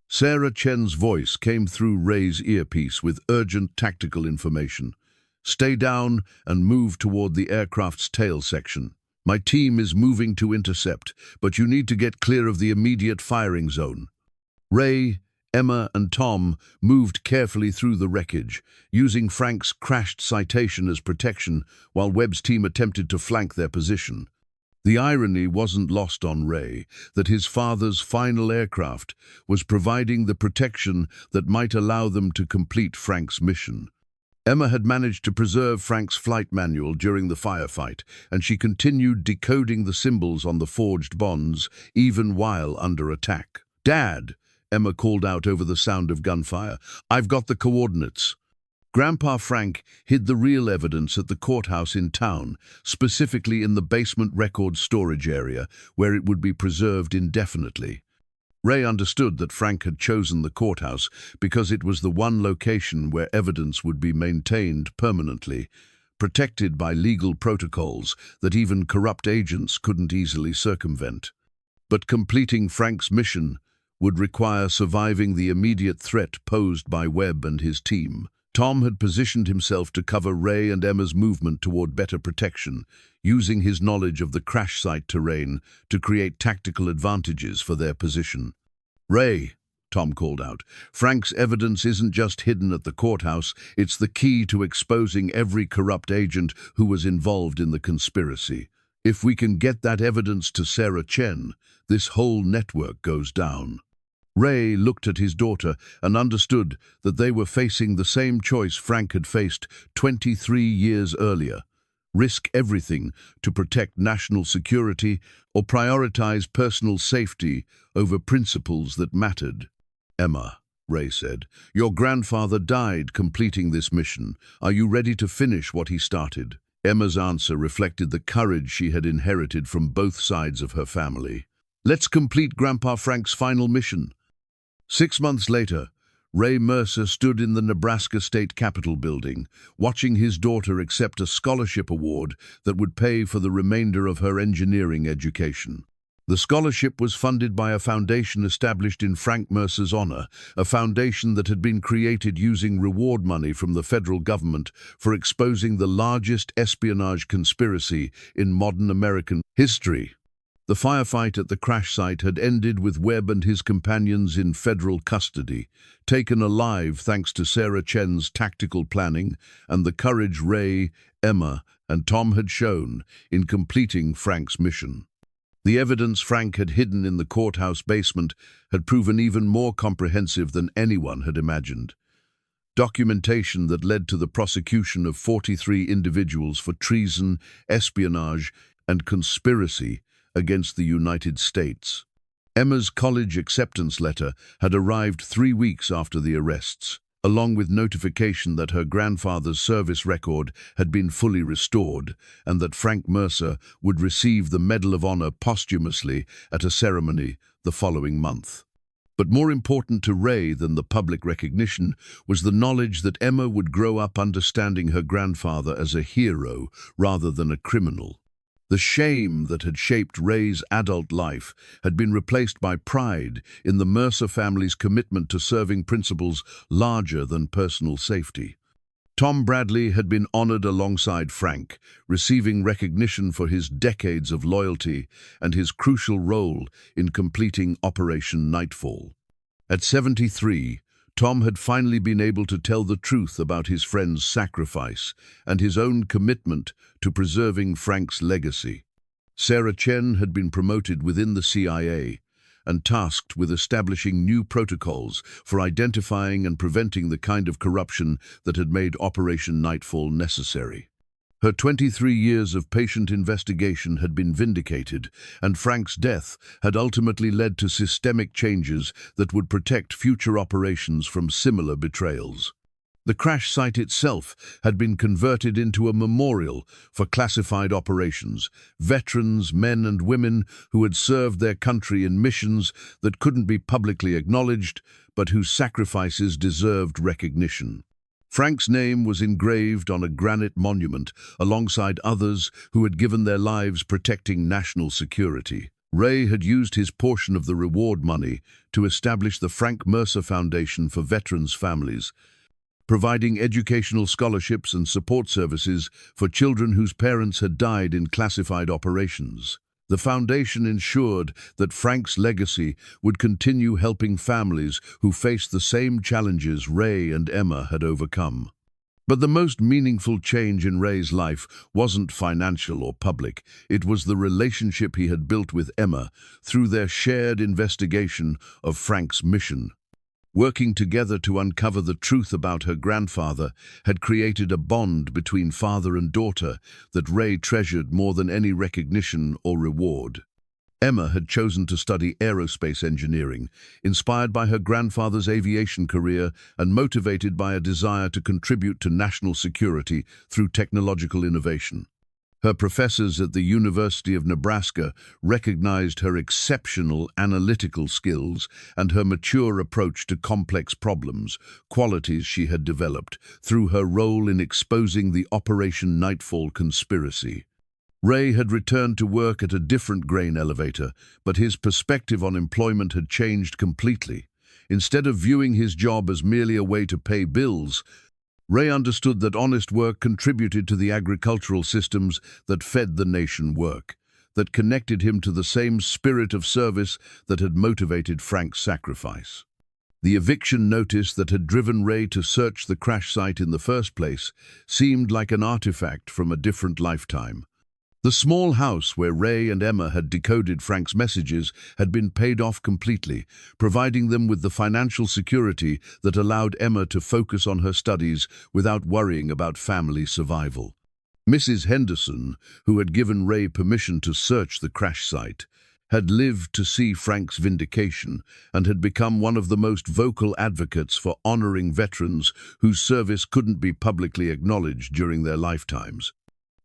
Sarah Chen's voice came through Ray's earpiece with urgent tactical information. "Stay down and move toward the aircraft's tail section. My team is moving to intercept, but you need to get clear of the immediate firing zone." Ray, Emma, and Tom moved carefully through the wreckage, using Frank's crashed citation as protection while Webb's team attempted to flank their position. The irony wasn't lost on Ray that his father's final aircraft was providing the protection that might allow them to complete Frank's mission. Emma had managed to preserve Frank's flight manual during the firefight, and she continued decoding the symbols on the forged bonds even while under attack. "Dad," Emma called out over the sound of gunfire, "I've got the coordinates." Grandpa Frank hid the real evidence at the courthouse in town, specifically in the basement record storage area, where it would be preserved indefinitely. Ray understood that Frank had chosen the courthouse because it was the one location where evidence would be maintained permanently, protected by legal protocols that even corrupt agents couldn't easily circumvent. But completing Frank's mission would require surviving the immediate threat posed by Webb and his team. Tom had positioned himself to cover Ray and Emma's movement toward better protection, using his knowledge of the crash site terrain to create tactical advantages for their position. "Ray," Tom called out, "Frank's evidence isn't just hidden at the courthouse, it's the key to exposing every corrupt agent who was involved in the conspiracy. If we can get that evidence to Sarah Chen, this whole network goes down." Ray looked at his daughter and understood that they were facing the same choice Frank had faced 23 years earlier: risk everything to protect national security or prioritize personal safety over principles that mattered. "Emma," Ray said, "your grandfather died completing this mission. Are you ready to finish what he started?" Emma's answer reflected the courage she had inherited from both sides of her family. "Let's complete Grandpa Frank's final mission." 6 months later, Ray Mercer stood in the Nebraska State Capitol building, watching his daughter accept a scholarship award that would pay for the remainder of her engineering education. The scholarship was funded by a foundation established in Frank Mercer's honor, a foundation that had been created using reward money from the federal government for exposing the largest espionage conspiracy in modern American history. The firefight at the crash site had ended with Webb and his companions in federal custody, taken alive thanks to Sarah Chen's tactical planning and the courage Ray, Emma, and Tom had shown in completing Frank's mission. The evidence Frank had hidden in the courthouse basement had proven even more comprehensive than anyone had imagined. Documentation that led to the prosecution of 43 individuals for treason, espionage, and conspiracy against the United States. Emma's college acceptance letter had arrived 3 weeks after the arrests, along with notification that her grandfather's service record had been fully restored and that Frank Mercer would receive the Medal of Honor posthumously at a ceremony the following month. But more important to Ray than the public recognition was the knowledge that Emma would grow up understanding her grandfather as a hero rather than a criminal. The shame that had shaped Ray's adult life had been replaced by pride in the Mercer family's commitment to serving principles larger than personal safety. Tom Bradley had been honored alongside Frank, receiving recognition for his decades of loyalty and his crucial role in completing Operation Nightfall. At 73, Tom had finally been able to tell the truth about his friend's sacrifice and his own commitment to preserving Frank's legacy. Sarah Chen had been promoted within the CIA and tasked with establishing new protocols for identifying and preventing the kind of corruption that had made Operation Nightfall necessary. Her 23 years of patient investigation had been vindicated, and Frank's death had ultimately led to systemic changes that would protect future operations from similar betrayals. The crash site itself had been converted into a memorial for classified operations, veterans, men and women who had served their country in missions that couldn't be publicly acknowledged, but whose sacrifices deserved recognition. Frank's name was engraved on a granite monument alongside others who had given their lives protecting national security. Ray had used his portion of the reward money to establish the Frank Mercer Foundation for veterans' families, providing educational scholarships and support services for children whose parents had died in classified operations. The foundation ensured that Frank's legacy would continue helping families who faced the same challenges Ray and Emma had overcome. But the most meaningful change in Ray's life wasn't financial or public. It was the relationship he had built with Emma through their shared investigation of Frank's mission. Working together to uncover the truth about her grandfather had created a bond between father and daughter that Ray treasured more than any recognition or reward. Emma had chosen to study aerospace engineering, inspired by her grandfather's aviation career and motivated by a desire to contribute to national security through technological innovation. Her professors at the University of Nebraska recognized her exceptional analytical skills and her mature approach to complex problems, qualities she had developed through her role in exposing the Operation Nightfall conspiracy. Ray had returned to work at a different grain elevator, but his perspective on employment had changed completely. Instead of viewing his job as merely a way to pay bills, Ray understood that honest work contributed to the agricultural systems that fed the nation work, that connected him to the same spirit of service that had motivated Frank's sacrifice. The eviction notice that had driven Ray to search the crash site in the first place seemed like an artifact from a different lifetime. The small house where Ray and Emma had decoded Frank's messages had been paid off completely, providing them with the financial security that allowed Emma to focus on her studies without worrying about family survival. Mrs. Henderson, who had given Ray permission to search the crash site, had lived to see Frank's vindication and had become one of the most vocal advocates for honoring veterans whose service couldn't be publicly acknowledged during their lifetimes.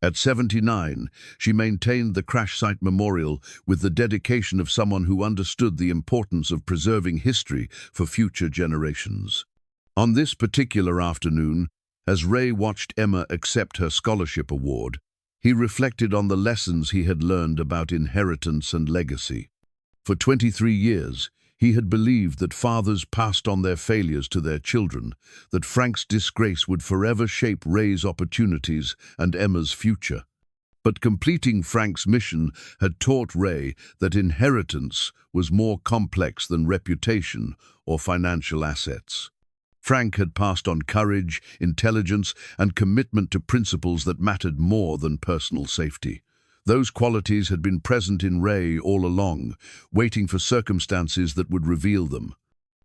At 79, she maintained the crash site memorial with the dedication of someone who understood the importance of preserving history for future generations. On this particular afternoon, as Ray watched Emma accept her scholarship award, he reflected on the lessons he had learned about inheritance and legacy. For 23 years, he had believed that fathers passed on their failures to their children, that Frank's disgrace would forever shape Ray's opportunities and Emma's future. But completing Frank's mission had taught Ray that inheritance was more complex than reputation or financial assets. Frank had passed on courage, intelligence, and commitment to principles that mattered more than personal safety. Those qualities had been present in Ray all along, waiting for circumstances that would reveal them.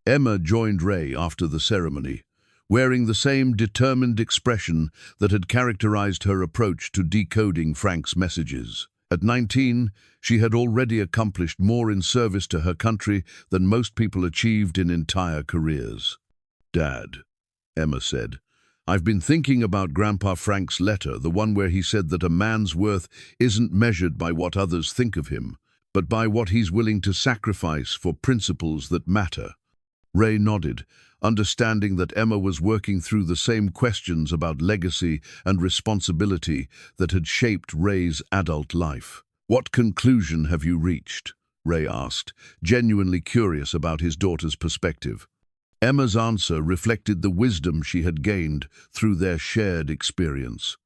Emma joined Ray after the ceremony, wearing the same determined expression that had characterized her approach to decoding Frank's messages. At 19, she had already accomplished more in service to her country than most people achieved in entire careers. "Dad," Emma said, "I've been thinking about Grandpa Frank's letter, the one where he said that a man's worth isn't measured by what others think of him, but by what he's willing to sacrifice for principles that matter." Ray nodded, understanding that Emma was working through the same questions about legacy and responsibility that had shaped Ray's adult life. "What conclusion have you reached?" Ray asked, genuinely curious about his daughter's perspective. Emma's answer reflected the wisdom she had gained through their shared experience.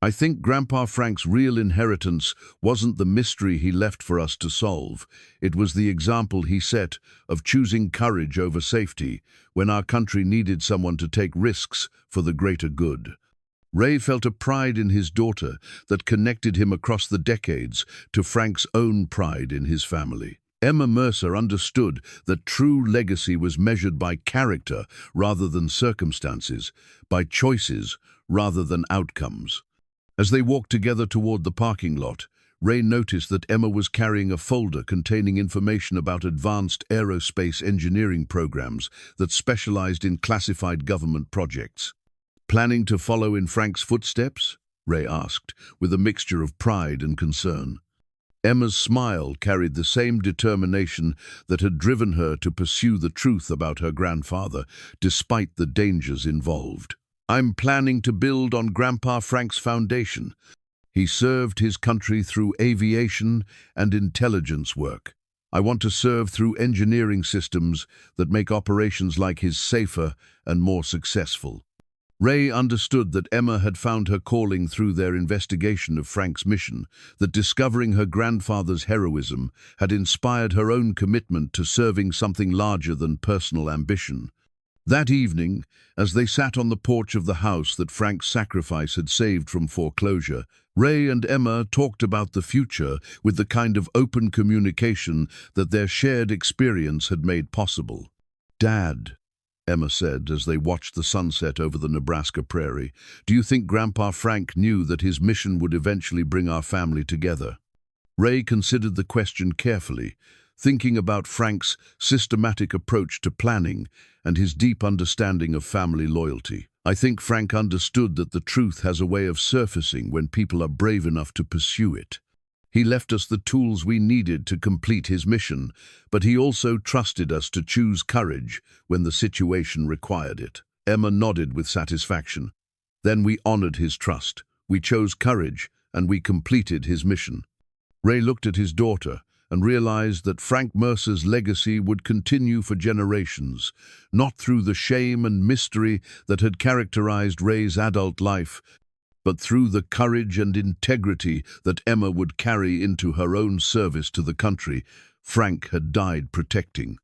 "I think Grandpa Frank's real inheritance wasn't the mystery he left for us to solve. It was the example he set of choosing courage over safety when our country needed someone to take risks for the greater good." Ray felt a pride in his daughter that connected him across the decades to Frank's own pride in his family. Emma Mercer understood that true legacy was measured by character rather than circumstances, by choices rather than outcomes. As they walked together toward the parking lot, Ray noticed that Emma was carrying a folder containing information about advanced aerospace engineering programs that specialized in classified government projects. "Planning to follow in Frank's footsteps?" Ray asked, with a mixture of pride and concern. Emma's smile carried the same determination that had driven her to pursue the truth about her grandfather, despite the dangers involved. "I'm planning to build on Grandpa Frank's foundation. He served his country through aviation and intelligence work. I want to serve through engineering systems that make operations like his safer and more successful." Ray understood that Emma had found her calling through their investigation of Frank's mission, that discovering her grandfather's heroism had inspired her own commitment to serving something larger than personal ambition. That evening, as they sat on the porch of the house that Frank's sacrifice had saved from foreclosure, Ray and Emma talked about the future with the kind of open communication that their shared experience had made possible. "Dad," Emma said as they watched the sunset over the Nebraska prairie, "do you think Grandpa Frank knew that his mission would eventually bring our family together?" Ray considered the question carefully, thinking about Frank's systematic approach to planning and his deep understanding of family loyalty. "I think Frank understood that the truth has a way of surfacing when people are brave enough to pursue it. He left us the tools we needed to complete his mission, but he also trusted us to choose courage when the situation required it." Emma nodded with satisfaction. "Then we honored his trust. We chose courage, and we completed his mission. Ray looked at his daughter and realized that Frank Mercer's legacy would continue for generations, not through the shame and mystery that had characterized Ray's adult life, but through the courage and integrity that Emma would carry into her own service to the country Frank had died protecting.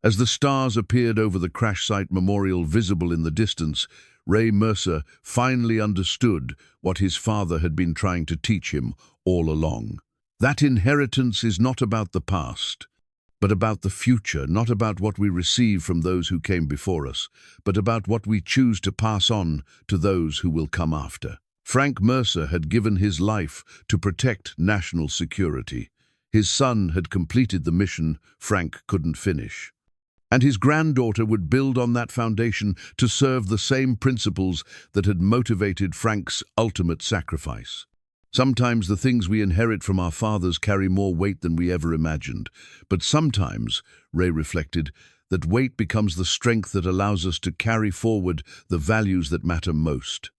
As the stars appeared over the crash site memorial visible in the distance, Ray Mercer finally understood what his father had been trying to teach him all along. That inheritance is not about the past, but about the future, not about what we receive from those who came before us, but about what we choose to pass on to those who will come after. Frank Mercer had given his life to protect national security. His son had completed the mission Frank couldn't finish. And his granddaughter would build on that foundation to serve the same principles that had motivated Frank's ultimate sacrifice. Sometimes the things we inherit from our fathers carry more weight than we ever imagined. But sometimes, Ray reflected, that weight becomes the strength that allows us to carry forward the values that matter most.